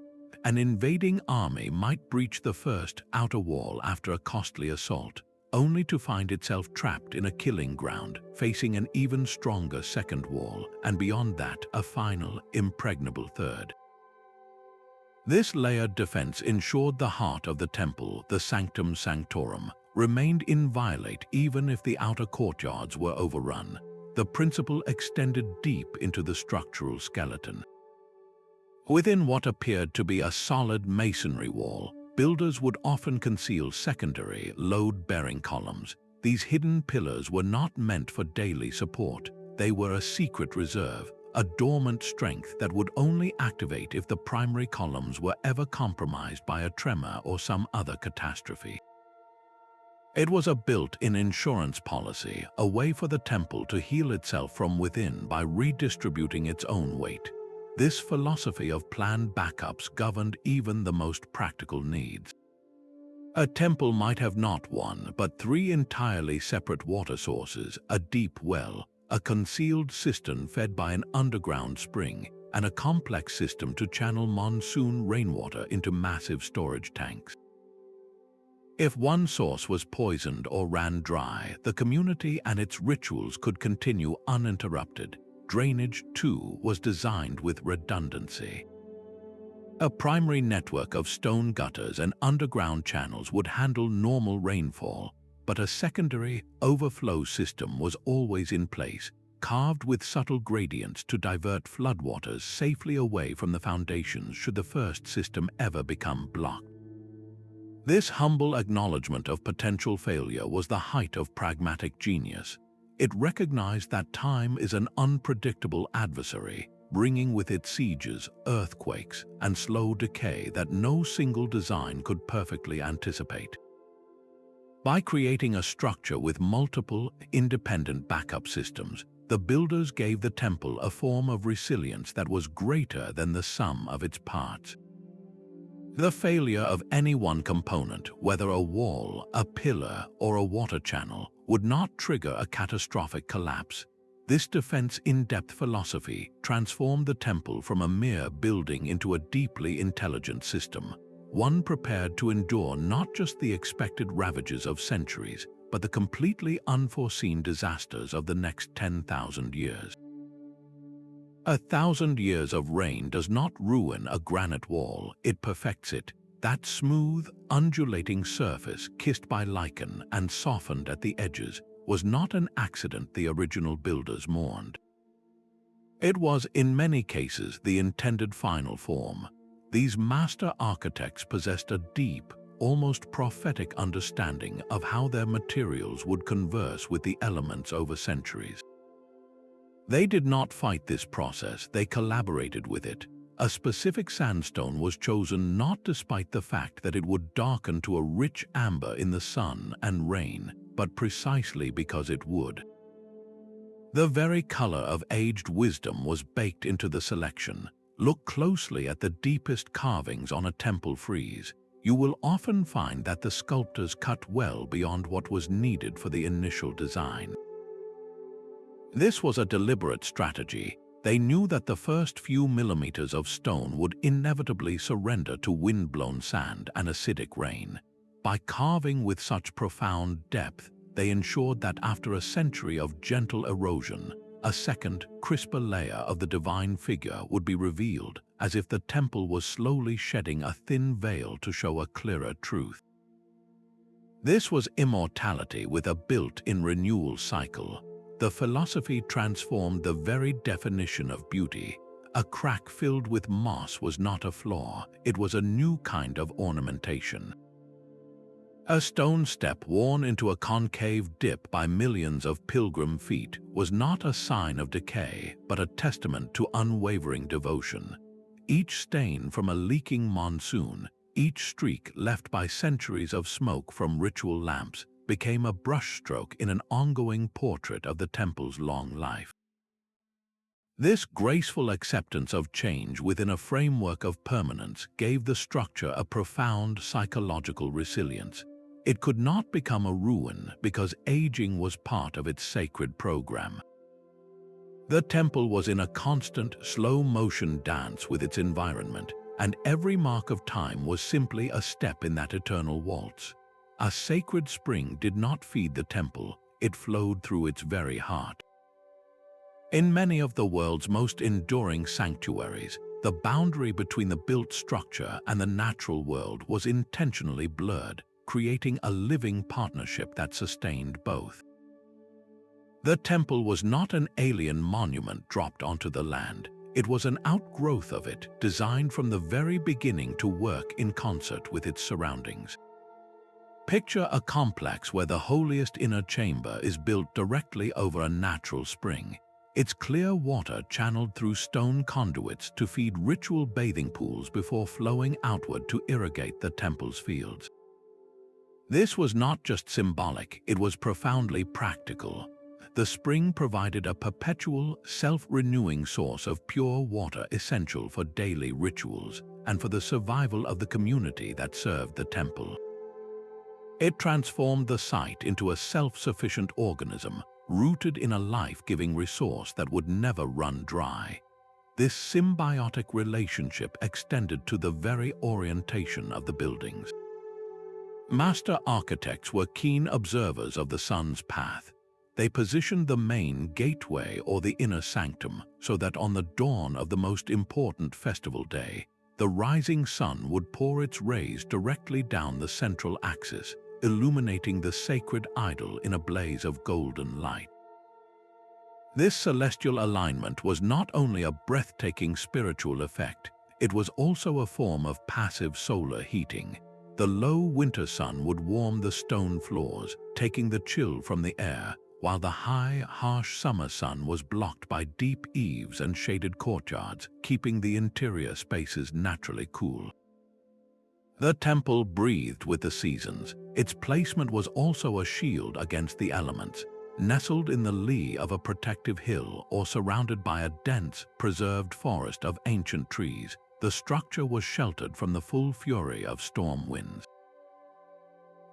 An invading army might breach the first outer wall after a costly assault, only to find itself trapped in a killing ground, facing an even stronger second wall, and beyond that, a final, impregnable third. This layered defense ensured the heart of the temple, the sanctum sanctorum, remained inviolate even if the outer courtyards were overrun. The principle extended deep into the structural skeleton. Within what appeared to be a solid masonry wall, builders would often conceal secondary, load-bearing columns. These hidden pillars were not meant for daily support. They were a secret reserve, a dormant strength that would only activate if the primary columns were ever compromised by a tremor or some other catastrophe. It was a built-in insurance policy, a way for the temple to heal itself from within by redistributing its own weight. This philosophy of planned backups governed even the most practical needs. A temple might have not one, but three entirely separate water sources: a deep well, a concealed cistern fed by an underground spring, and a complex system to channel monsoon rainwater into massive storage tanks. If one source was poisoned or ran dry, the community and its rituals could continue uninterrupted. Drainage, too, was designed with redundancy. A primary network of stone gutters and underground channels would handle normal rainfall, but a secondary overflow system was always in place, carved with subtle gradients to divert floodwaters safely away from the foundations should the first system ever become blocked. This humble acknowledgement of potential failure was the height of pragmatic genius. It recognized that time is an unpredictable adversary, bringing with it sieges, earthquakes, and slow decay that no single design could perfectly anticipate. By creating a structure with multiple, independent backup systems, the builders gave the temple a form of resilience that was greater than the sum of its parts. The failure of any one component, whether a wall, a pillar, or a water channel, would not trigger a catastrophic collapse. This defense-in-depth philosophy transformed the temple from a mere building into a deeply intelligent system, one prepared to endure not just the expected ravages of centuries, but the completely unforeseen disasters of the next 10,000 years. 1,000 years of rain does not ruin a granite wall, it perfects it. That smooth, undulating surface, kissed by lichen and softened at the edges, was not an accident the original builders mourned. It was, in many cases, the intended final form. These master architects possessed a deep, almost prophetic understanding of how their materials would converse with the elements over centuries. They did not fight this process, they collaborated with it. A specific sandstone was chosen not despite the fact that it would darken to a rich amber in the sun and rain, but precisely because it would. The very color of aged wisdom was baked into the selection. Look closely at the deepest carvings on a temple frieze. You will often find that the sculptors cut well beyond what was needed for the initial design. This was a deliberate strategy. They knew that the first few millimeters of stone would inevitably surrender to wind-blown sand and acidic rain. By carving with such profound depth, they ensured that after a century of gentle erosion, a second, crisper layer of the divine figure would be revealed, as if the temple was slowly shedding a thin veil to show a clearer truth. This was immortality with a built-in renewal cycle. The philosophy transformed the very definition of beauty. A crack filled with moss was not a flaw, it was a new kind of ornamentation. A stone step worn into a concave dip by millions of pilgrim feet was not a sign of decay, but a testament to unwavering devotion. Each stain from a leaking monsoon, each streak left by centuries of smoke from ritual lamps, became a brushstroke in an ongoing portrait of the temple's long life. This graceful acceptance of change within a framework of permanence gave the structure a profound psychological resilience. It could not become a ruin because aging was part of its sacred program. The temple was in a constant, slow-motion dance with its environment, and every mark of time was simply a step in that eternal waltz. A sacred spring did not feed the temple, it flowed through its very heart. In many of the world's most enduring sanctuaries, the boundary between the built structure and the natural world was intentionally blurred, creating a living partnership that sustained both. The temple was not an alien monument dropped onto the land. It was an outgrowth of it, designed from the very beginning to work in concert with its surroundings. Picture a complex where the holiest inner chamber is built directly over a natural spring. Its clear water channeled through stone conduits to feed ritual bathing pools before flowing outward to irrigate the temple's fields. This was not just symbolic, it was profoundly practical. The spring provided a perpetual, self-renewing source of pure water essential for daily rituals and for the survival of the community that served the temple. It transformed the site into a self-sufficient organism, rooted in a life-giving resource that would never run dry. This symbiotic relationship extended to the very orientation of the buildings. Master architects were keen observers of the sun's path. They positioned the main gateway or the inner sanctum so that on the dawn of the most important festival day, the rising sun would pour its rays directly down the central axis, illuminating the sacred idol in a blaze of golden light. This celestial alignment was not only a breathtaking spiritual effect, it was also a form of passive solar heating. The low winter sun would warm the stone floors, taking the chill from the air, while the high, harsh summer sun was blocked by deep eaves and shaded courtyards, keeping the interior spaces naturally cool. The temple breathed with the seasons. Its placement was also a shield against the elements. Nestled in the lee of a protective hill or surrounded by a dense, preserved forest of ancient trees, the structure was sheltered from the full fury of storm winds.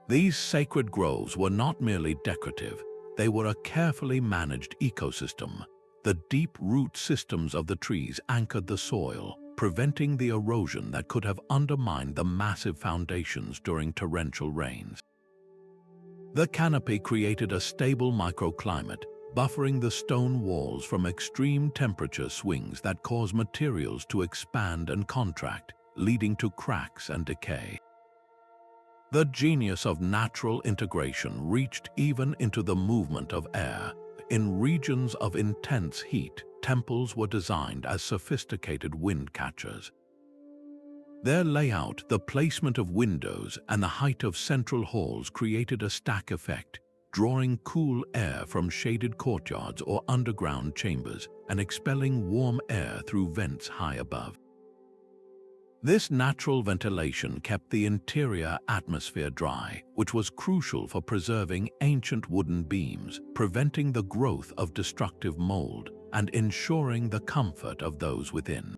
These sacred groves were not merely decorative, they were a carefully managed ecosystem. The deep root systems of the trees anchored the soil, preventing the erosion that could have undermined the massive foundations during torrential rains. The canopy created a stable microclimate, buffering the stone walls from extreme temperature swings that cause materials to expand and contract, leading to cracks and decay. The genius of natural integration reached even into the movement of air. In regions of intense heat, temples were designed as sophisticated wind catchers. Their layout, the placement of windows, and the height of central halls created a stack effect, drawing cool air from shaded courtyards or underground chambers and expelling warm air through vents high above. This natural ventilation kept the interior atmosphere dry, which was crucial for preserving ancient wooden beams, preventing the growth of destructive mold, and ensuring the comfort of those within.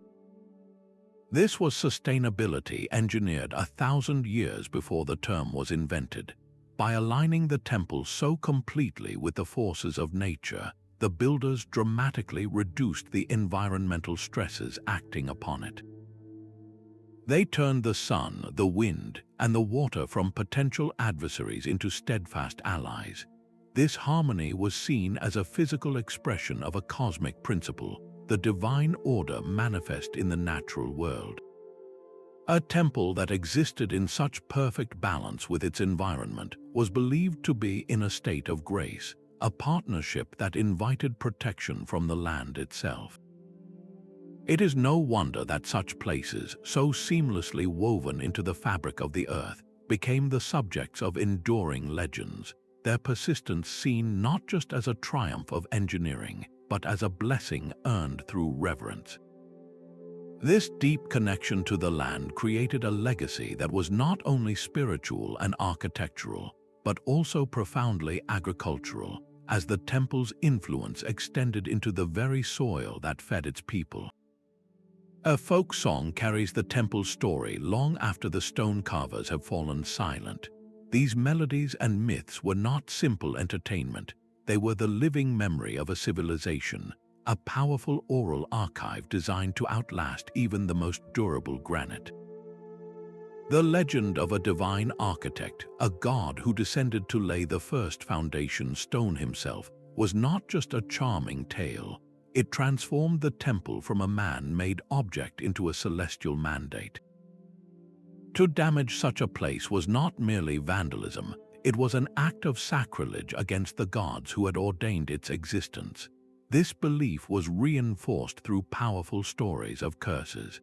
This was sustainability engineered 1,000 years before the term was invented. By aligning the temple so completely with the forces of nature, the builders dramatically reduced the environmental stresses acting upon it. They turned the sun, the wind, and the water from potential adversaries into steadfast allies. This harmony was seen as a physical expression of a cosmic principle, the divine order manifest in the natural world. A temple that existed in such perfect balance with its environment was believed to be in a state of grace, a partnership that invited protection from the land itself. It is no wonder that such places, so seamlessly woven into the fabric of the earth, became the subjects of enduring legends, their persistence seen not just as a triumph of engineering, but as a blessing earned through reverence. This deep connection to the land created a legacy that was not only spiritual and architectural, but also profoundly agricultural, as the temple's influence extended into the very soil that fed its people. A folk song carries the temple's story long after the stone carvers have fallen silent. These melodies and myths were not simple entertainment, they were the living memory of a civilization, a powerful oral archive designed to outlast even the most durable granite. The legend of a divine architect, a god who descended to lay the first foundation stone himself, was not just a charming tale. It transformed the temple from a man-made object into a celestial mandate. To damage such a place was not merely vandalism, it was an act of sacrilege against the gods who had ordained its existence. This belief was reinforced through powerful stories of curses.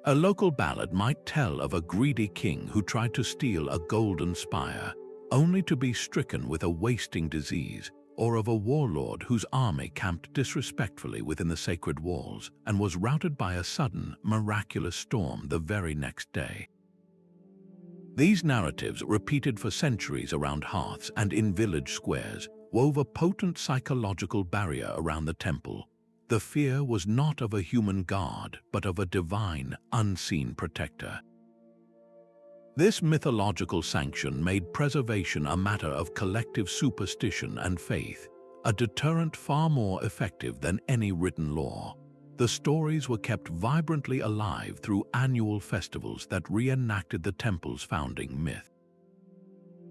A local ballad might tell of a greedy king who tried to steal a golden spire, only to be stricken with a wasting disease, or of a warlord whose army camped disrespectfully within the sacred walls and was routed by a sudden, miraculous storm the very next day. These narratives, repeated for centuries around hearths and in village squares, wove a potent psychological barrier around the temple. The fear was not of a human god, but of a divine, unseen protector. This mythological sanction made preservation a matter of collective superstition and faith, a deterrent far more effective than any written law. The stories were kept vibrantly alive through annual festivals that reenacted the temple's founding myth.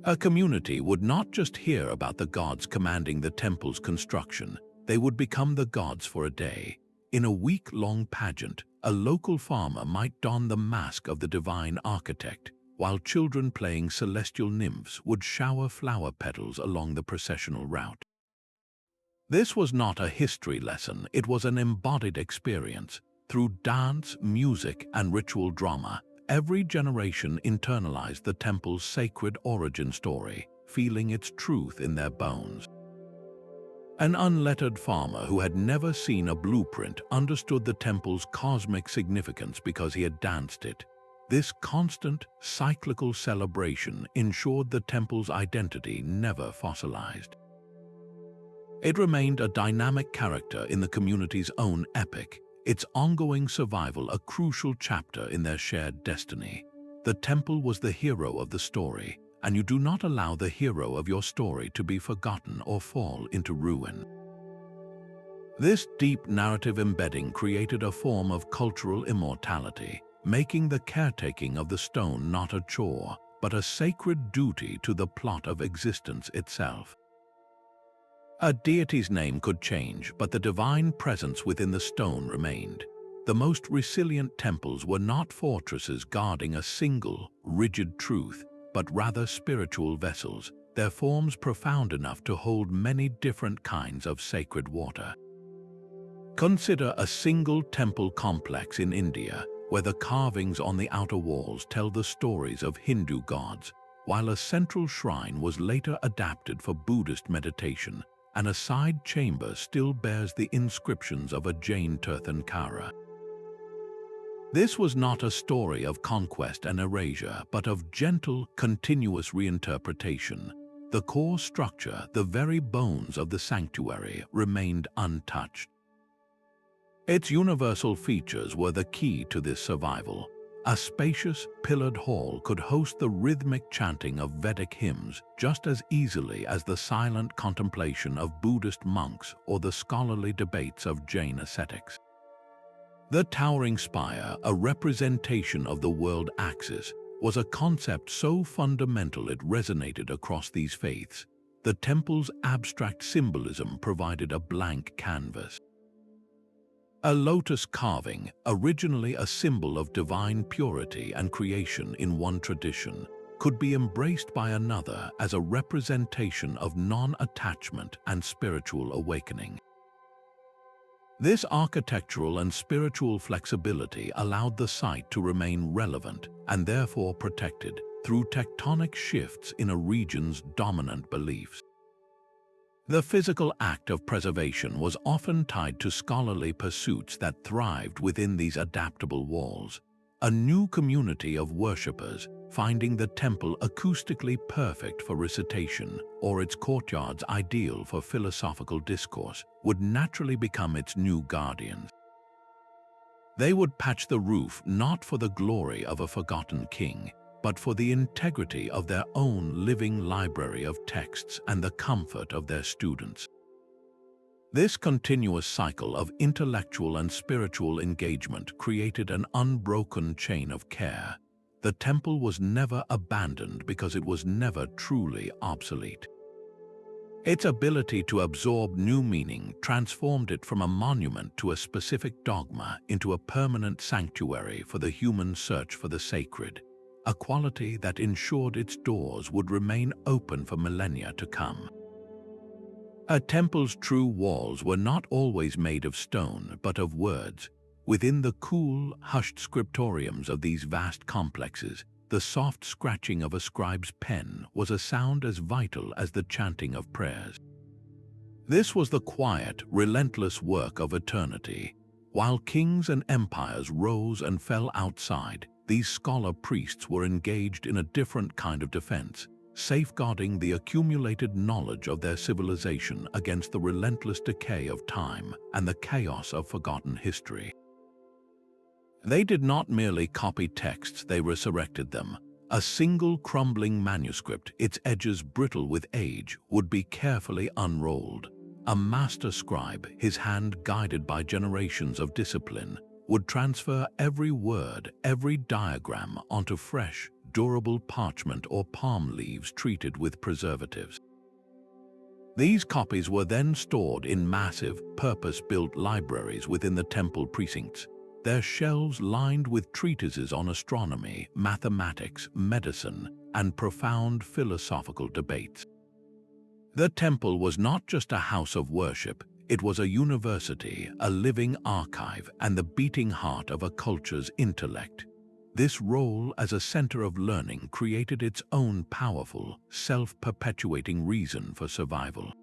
A community would not just hear about the gods commanding the temple's construction, they would become the gods for a day. In a week-long pageant, a local farmer might don the mask of the divine architect, while children playing celestial nymphs would shower flower petals along the processional route. This was not a history lesson, it was an embodied experience. Through dance, music, and ritual drama, every generation internalized the temple's sacred origin story, feeling its truth in their bones. An unlettered farmer who had never seen a blueprint understood the temple's cosmic significance because he had danced it. This constant, cyclical celebration ensured the temple's identity never fossilized. It remained a dynamic character in the community's own epic, its ongoing survival a crucial chapter in their shared destiny. The temple was the hero of the story, and you do not allow the hero of your story to be forgotten or fall into ruin. This deep narrative embedding created a form of cultural immortality, making the caretaking of the stone not a chore, but a sacred duty to the plot of existence itself. A deity's name could change, but the divine presence within the stone remained. The most resilient temples were not fortresses guarding a single, rigid truth, but rather spiritual vessels, their forms profound enough to hold many different kinds of sacred water. Consider a single temple complex in India, where the carvings on the outer walls tell the stories of Hindu gods, while a central shrine was later adapted for Buddhist meditation, and a side chamber still bears the inscriptions of a Jain Tirthankara. This was not a story of conquest and erasure, but of gentle, continuous reinterpretation. The core structure, the very bones of the sanctuary, remained untouched. Its universal features were the key to this survival. A spacious, pillared hall could host the rhythmic chanting of Vedic hymns just as easily as the silent contemplation of Buddhist monks or the scholarly debates of Jain ascetics. The towering spire, a representation of the world axis, was a concept so fundamental it resonated across these faiths. The temple's abstract symbolism provided a blank canvas. A lotus carving, originally a symbol of divine purity and creation in one tradition, could be embraced by another as a representation of non-attachment and spiritual awakening. This architectural and spiritual flexibility allowed the site to remain relevant and therefore protected through tectonic shifts in a region's dominant beliefs. The physical act of preservation was often tied to scholarly pursuits that thrived within these adaptable walls. A new community of worshippers, finding the temple acoustically perfect for recitation or its courtyards ideal for philosophical discourse, would naturally become its new guardians. They would patch the roof not for the glory of a forgotten king, but for the integrity of their own living library of texts and the comfort of their students. This continuous cycle of intellectual and spiritual engagement created an unbroken chain of care. The temple was never abandoned because it was never truly obsolete. Its ability to absorb new meaning transformed it from a monument to a specific dogma into a permanent sanctuary for the human search for the sacred, a quality that ensured its doors would remain open for millennia to come. A temple's true walls were not always made of stone, but of words. Within the cool, hushed scriptoriums of these vast complexes, the soft scratching of a scribe's pen was a sound as vital as the chanting of prayers. This was the quiet, relentless work of eternity. While kings and empires rose and fell outside, these scholar priests were engaged in a different kind of defense, safeguarding the accumulated knowledge of their civilization against the relentless decay of time and the chaos of forgotten history. They did not merely copy texts, they resurrected them. A single crumbling manuscript, its edges brittle with age, would be carefully unrolled. A master scribe, his hand guided by generations of discipline, would transfer every word, every diagram onto fresh, durable parchment or palm leaves treated with preservatives. These copies were then stored in massive, purpose-built libraries within the temple precincts, their shelves lined with treatises on astronomy, mathematics, medicine, and profound philosophical debates. The temple was not just a house of worship, it was a university, a living archive, and the beating heart of a culture's intellect. This role as a center of learning created its own powerful, self-perpetuating reason for survival.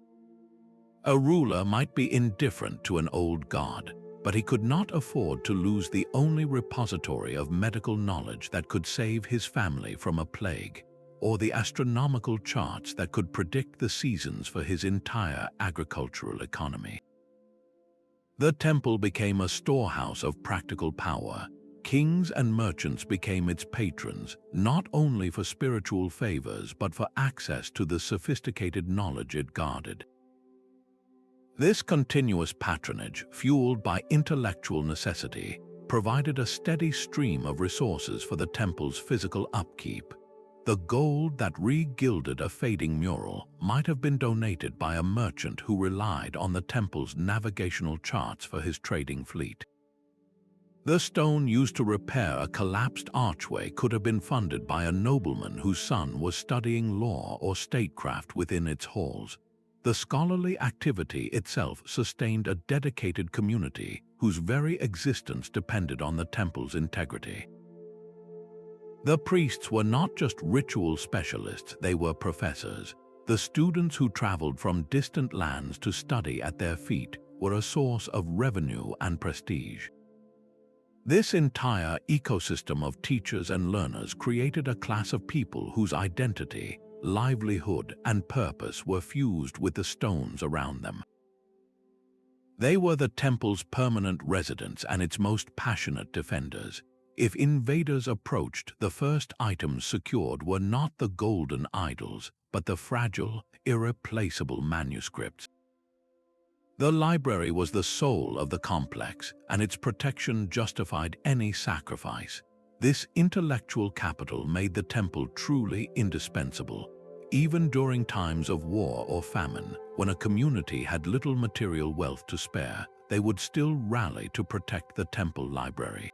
A ruler might be indifferent to an old god, but he could not afford to lose the only repository of medical knowledge that could save his family from a plague, or the astronomical charts that could predict the seasons for his entire agricultural economy. The temple became a storehouse of practical power. Kings and merchants became its patrons, not only for spiritual favors but for access to the sophisticated knowledge it guarded. This continuous patronage, fueled by intellectual necessity, provided a steady stream of resources for the temple's physical upkeep. The gold that re-gilded a fading mural might have been donated by a merchant who relied on the temple's navigational charts for his trading fleet. The stone used to repair a collapsed archway could have been funded by a nobleman whose son was studying law or statecraft within its halls. The scholarly activity itself sustained a dedicated community whose very existence depended on the temple's integrity. The priests were not just ritual specialists, they were professors. The students who traveled from distant lands to study at their feet were a source of revenue and prestige. This entire ecosystem of teachers and learners created a class of people whose identity, livelihood, and purpose were fused with the stones around them. They were the temple's permanent residents and its most passionate defenders. If invaders approached, the first items secured were not the golden idols, but the fragile, irreplaceable manuscripts. The library was the soul of the complex, and its protection justified any sacrifice. This intellectual capital made the temple truly indispensable. Even during times of war or famine, when a community had little material wealth to spare, they would still rally to protect the temple library.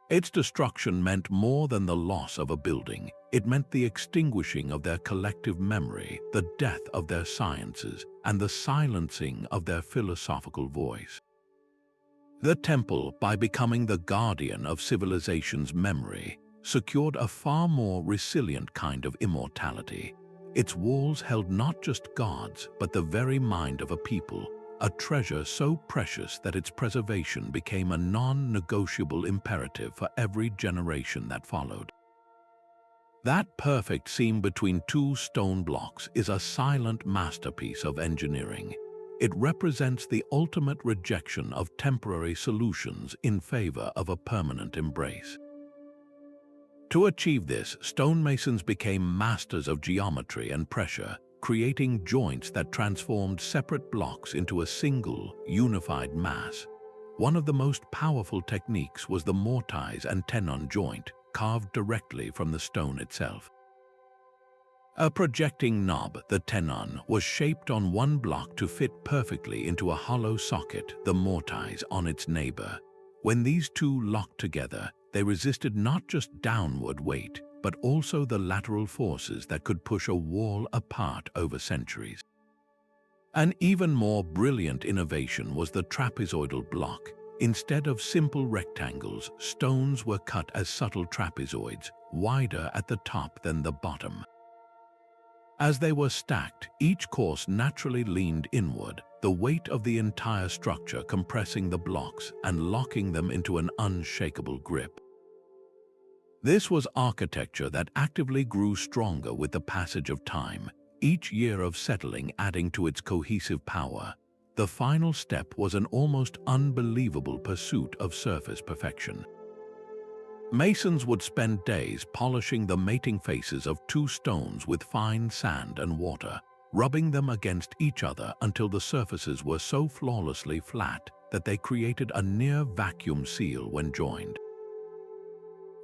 Its destruction meant more than the loss of a building. It meant the extinguishing of their collective memory, the death of their sciences, and the silencing of their philosophical voice. The temple, by becoming the guardian of civilization's memory, secured a far more resilient kind of immortality. Its walls held not just gods, but the very mind of a people, a treasure so precious that its preservation became a non-negotiable imperative for every generation that followed. That perfect seam between two stone blocks is a silent masterpiece of engineering. It represents the ultimate rejection of temporary solutions in favor of a permanent embrace. To achieve this, stonemasons became masters of geometry and pressure, creating joints that transformed separate blocks into a single, unified mass. One of the most powerful techniques was the mortise and tenon joint, carved directly from the stone itself. A projecting knob, the tenon, was shaped on one block to fit perfectly into a hollow socket, the mortise, on its neighbor. When these two locked together, they resisted not just downward weight, but also the lateral forces that could push a wall apart over centuries. An even more brilliant innovation was the trapezoidal block. Instead of simple rectangles, stones were cut as subtle trapezoids, wider at the top than the bottom. As they were stacked, each course naturally leaned inward, the weight of the entire structure compressing the blocks and locking them into an unshakable grip. This was architecture that actively grew stronger with the passage of time, each year of settling adding to its cohesive power. The final step was an almost unbelievable pursuit of surface perfection. Masons would spend days polishing the mating faces of two stones with fine sand and water, rubbing them against each other until the surfaces were so flawlessly flat that they created a near-vacuum seal when joined.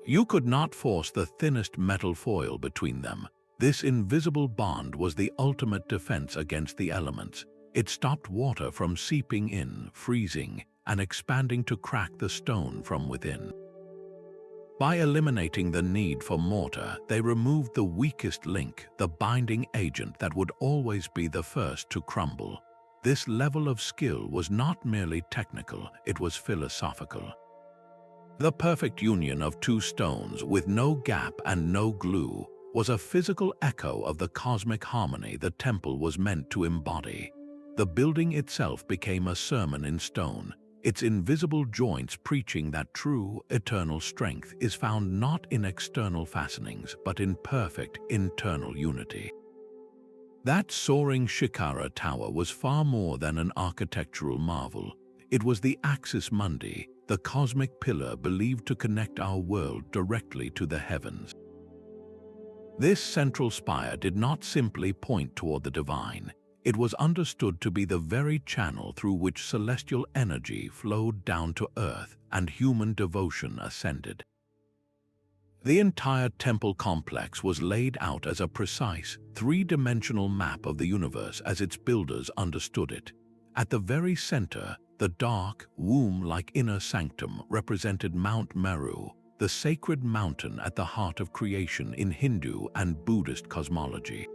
You could not force the thinnest metal foil between them. This invisible bond was the ultimate defense against the elements. It stopped water from seeping in, freezing, and expanding to crack the stone from within. By eliminating the need for mortar, they removed the weakest link, the binding agent that would always be the first to crumble. This level of skill was not merely technical, it was philosophical. The perfect union of two stones with no gap and no glue was a physical echo of the cosmic harmony the temple was meant to embody. The building itself became a sermon in stone, its invisible joints preaching that true, eternal strength is found not in external fastenings but in perfect internal unity. That soaring Shikara tower was far more than an architectural marvel. It was the Axis Mundi, the cosmic pillar believed to connect our world directly to the heavens. This central spire did not simply point toward the divine. It was understood to be the very channel through which celestial energy flowed down to earth and human devotion ascended. The entire temple complex was laid out as a precise, three-dimensional map of the universe as its builders understood it. At the very center, the dark, womb-like inner sanctum represented Mount Meru, the sacred mountain at the heart of creation in Hindu and Buddhist cosmology.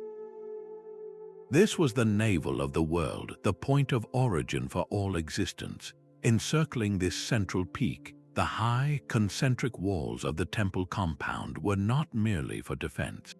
This was the navel of the world, the point of origin for all existence. Encircling this central peak, the high, concentric walls of the temple compound were not merely for defense.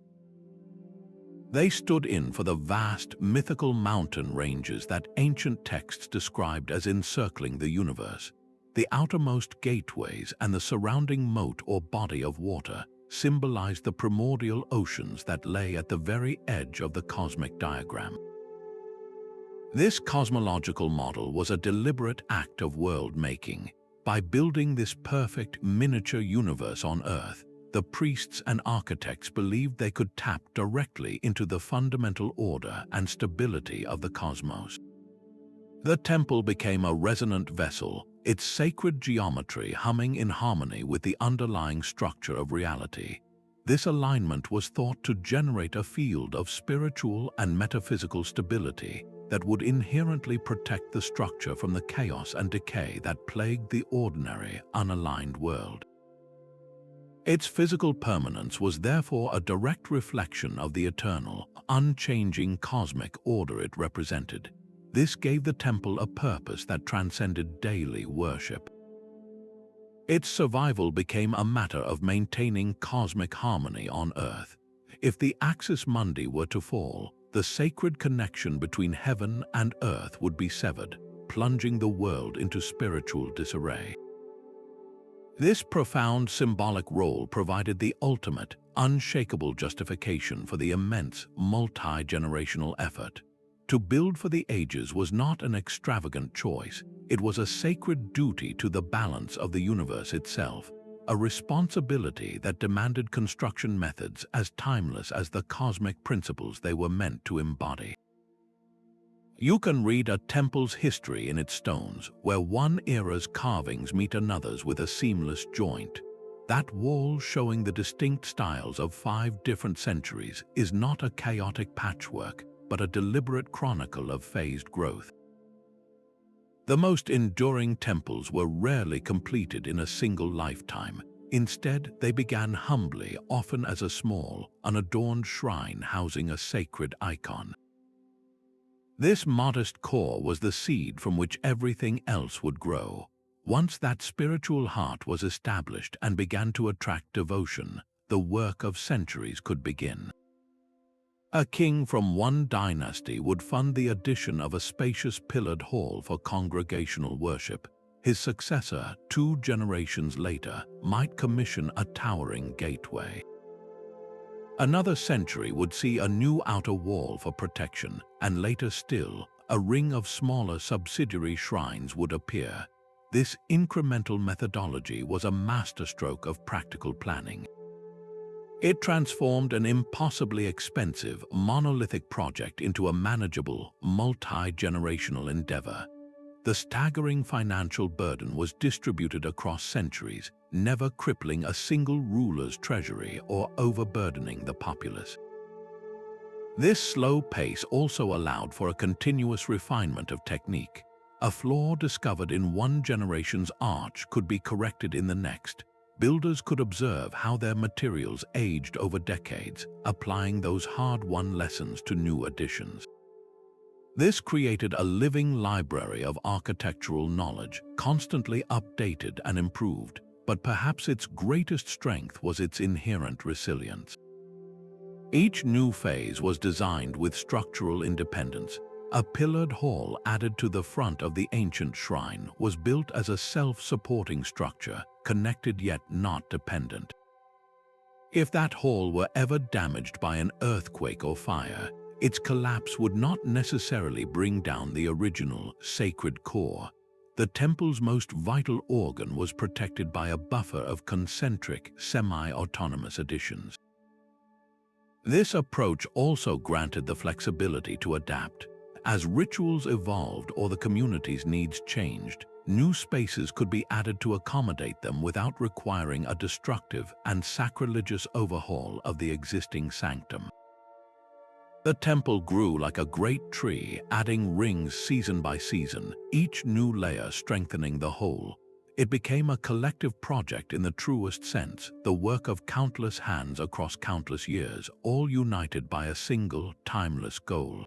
They stood in for the vast, mythical mountain ranges that ancient texts described as encircling the universe. The outermost gateways and the surrounding moat or body of water symbolized the primordial oceans that lay at the very edge of the cosmic diagram. This cosmological model was a deliberate act of world-making. By building this perfect miniature universe on Earth, the priests and architects believed they could tap directly into the fundamental order and stability of the cosmos. The temple became a resonant vessel, its sacred geometry humming in harmony with the underlying structure of reality. This alignment was thought to generate a field of spiritual and metaphysical stability that would inherently protect the structure from the chaos and decay that plagued the ordinary, unaligned world. Its physical permanence was therefore a direct reflection of the eternal, unchanging cosmic order it represented. This gave the temple a purpose that transcended daily worship. Its survival became a matter of maintaining cosmic harmony on Earth. If the Axis Mundi were to fall, the sacred connection between heaven and earth would be severed, plunging the world into spiritual disarray. This profound symbolic role provided the ultimate, unshakable justification for the immense, multi-generational effort. To build for the ages was not an extravagant choice, it was a sacred duty to the balance of the universe itself, a responsibility that demanded construction methods as timeless as the cosmic principles they were meant to embody. You can read a temple's history in its stones, where one era's carvings meet another's with a seamless joint. That wall showing the distinct styles of 5 different centuries is not a chaotic patchwork, but a deliberate chronicle of phased growth. The most enduring temples were rarely completed in a single lifetime. Instead, they began humbly, often as a small, unadorned shrine housing a sacred icon. This modest core was the seed from which everything else would grow. Once that spiritual heart was established and began to attract devotion, the work of centuries could begin. A king from one dynasty would fund the addition of a spacious pillared hall for congregational worship. His successor, 2 generations later, might commission a towering gateway. Another century would see a new outer wall for protection, and later still, a ring of smaller subsidiary shrines would appear. This incremental methodology was a masterstroke of practical planning. It transformed an impossibly expensive, monolithic project into a manageable, multi-generational endeavor. The staggering financial burden was distributed across centuries, never crippling a single ruler's treasury or overburdening the populace. This slow pace also allowed for a continuous refinement of technique. A flaw discovered in one generation's arch could be corrected in the next. Builders could observe how their materials aged over decades, applying those hard-won lessons to new additions. This created a living library of architectural knowledge, constantly updated and improved, but perhaps its greatest strength was its inherent resilience. Each new phase was designed with structural independence. A pillared hall added to the front of the ancient shrine was built as a self-supporting structure, connected yet not dependent. If that hall were ever damaged by an earthquake or fire, its collapse would not necessarily bring down the original, sacred core. The temple's most vital organ was protected by a buffer of concentric, semi-autonomous additions. This approach also granted the flexibility to adapt. As rituals evolved or the community's needs changed, new spaces could be added to accommodate them without requiring a destructive and sacrilegious overhaul of the existing sanctum. The temple grew like a great tree, adding rings season by season, each new layer strengthening the whole. It became a collective project in the truest sense, the work of countless hands across countless years, all united by a single, timeless goal.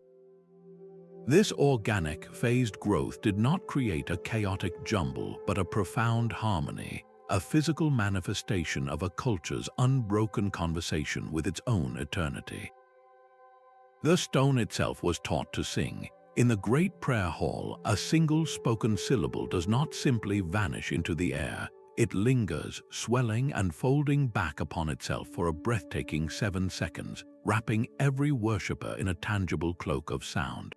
This organic, phased growth did not create a chaotic jumble, but a profound harmony, a physical manifestation of a culture's unbroken conversation with its own eternity. The stone itself was taught to sing. In the great prayer hall, a single spoken syllable does not simply vanish into the air. It lingers, swelling and folding back upon itself for a breathtaking 7 seconds, wrapping every worshipper in a tangible cloak of sound.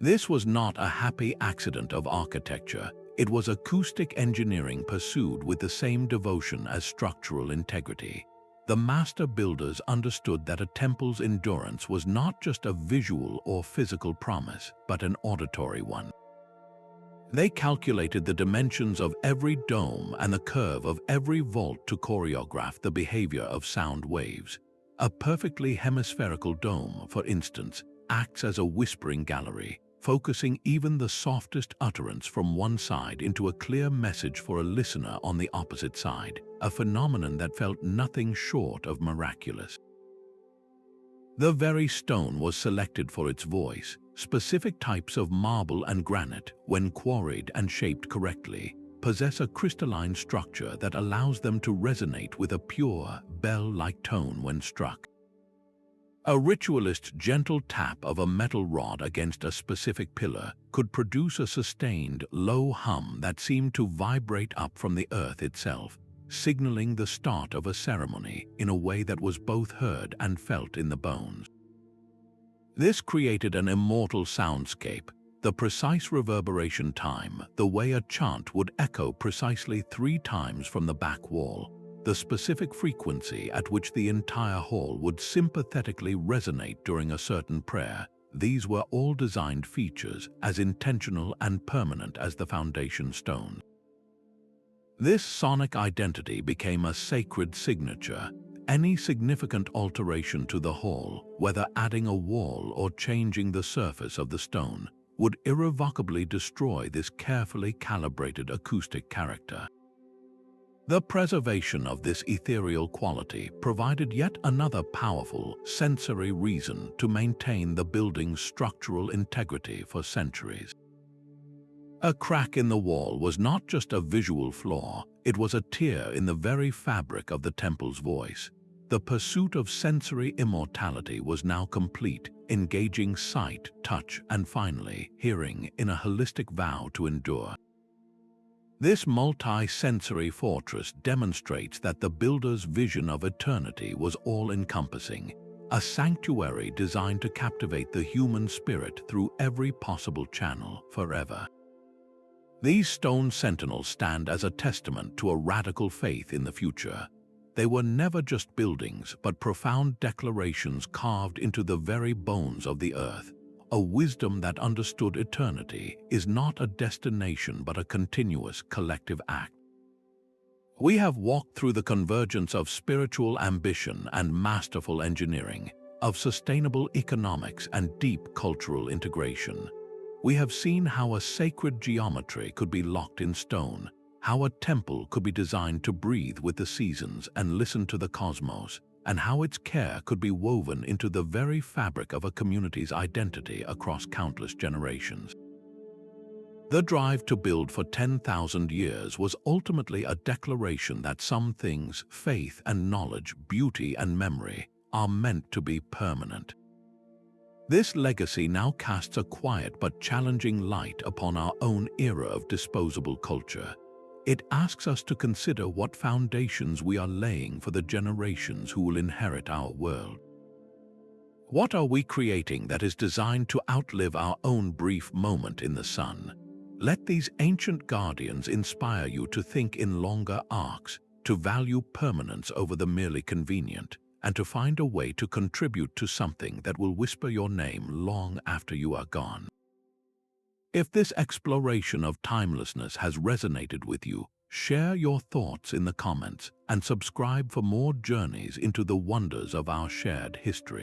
This was not a happy accident of architecture. It was acoustic engineering pursued with the same devotion as structural integrity. The master builders understood that a temple's endurance was not just a visual or physical promise, but an auditory one. They calculated the dimensions of every dome and the curve of every vault to choreograph the behavior of sound waves. A perfectly hemispherical dome, for instance, acts as a whispering gallery, focusing even the softest utterance from one side into a clear message for a listener on the opposite side, a phenomenon that felt nothing short of miraculous. The very stone was selected for its voice. Specific types of marble and granite, when quarried and shaped correctly, possess a crystalline structure that allows them to resonate with a pure, bell-like tone when struck. A ritualist's gentle tap of a metal rod against a specific pillar could produce a sustained, low hum that seemed to vibrate up from the earth itself, signaling the start of a ceremony in a way that was both heard and felt in the bones. This created an immortal soundscape, the precise reverberation time, the way a chant would echo precisely 3 times from the back wall, the specific frequency at which the entire hall would sympathetically resonate during a certain prayer. These were all designed features, as intentional and permanent as the foundation stone. This sonic identity became a sacred signature. Any significant alteration to the hall, whether adding a wall or changing the surface of the stone, would irrevocably destroy this carefully calibrated acoustic character. The preservation of this ethereal quality provided yet another powerful sensory reason to maintain the building's structural integrity for centuries. A crack in the wall was not just a visual flaw, it was a tear in the very fabric of the temple's voice. The pursuit of sensory immortality was now complete, engaging sight, touch, and finally, hearing in a holistic vow to endure. This multi-sensory fortress demonstrates that the builder's vision of eternity was all-encompassing, a sanctuary designed to captivate the human spirit through every possible channel forever. These stone sentinels stand as a testament to a radical faith in the future. They were never just buildings, but profound declarations carved into the very bones of the earth. A wisdom that understood eternity is not a destination but a continuous collective act. We have walked through the convergence of spiritual ambition and masterful engineering, of sustainable economics and deep cultural integration. We have seen how a sacred geometry could be locked in stone, how a temple could be designed to breathe with the seasons and listen to the cosmos, and how its care could be woven into the very fabric of a community's identity across countless generations. The drive to build for 10,000 years was ultimately a declaration that some things, faith and knowledge, beauty and memory, are meant to be permanent. This legacy now casts a quiet but challenging light upon our own era of disposable culture. It asks us to consider what foundations we are laying for the generations who will inherit our world. What are we creating that is designed to outlive our own brief moment in the sun? Let these ancient guardians inspire you to think in longer arcs, to value permanence over the merely convenient, and to find a way to contribute to something that will whisper your name long after you are gone. If this exploration of timelessness has resonated with you, share your thoughts in the comments and subscribe for more journeys into the wonders of our shared history.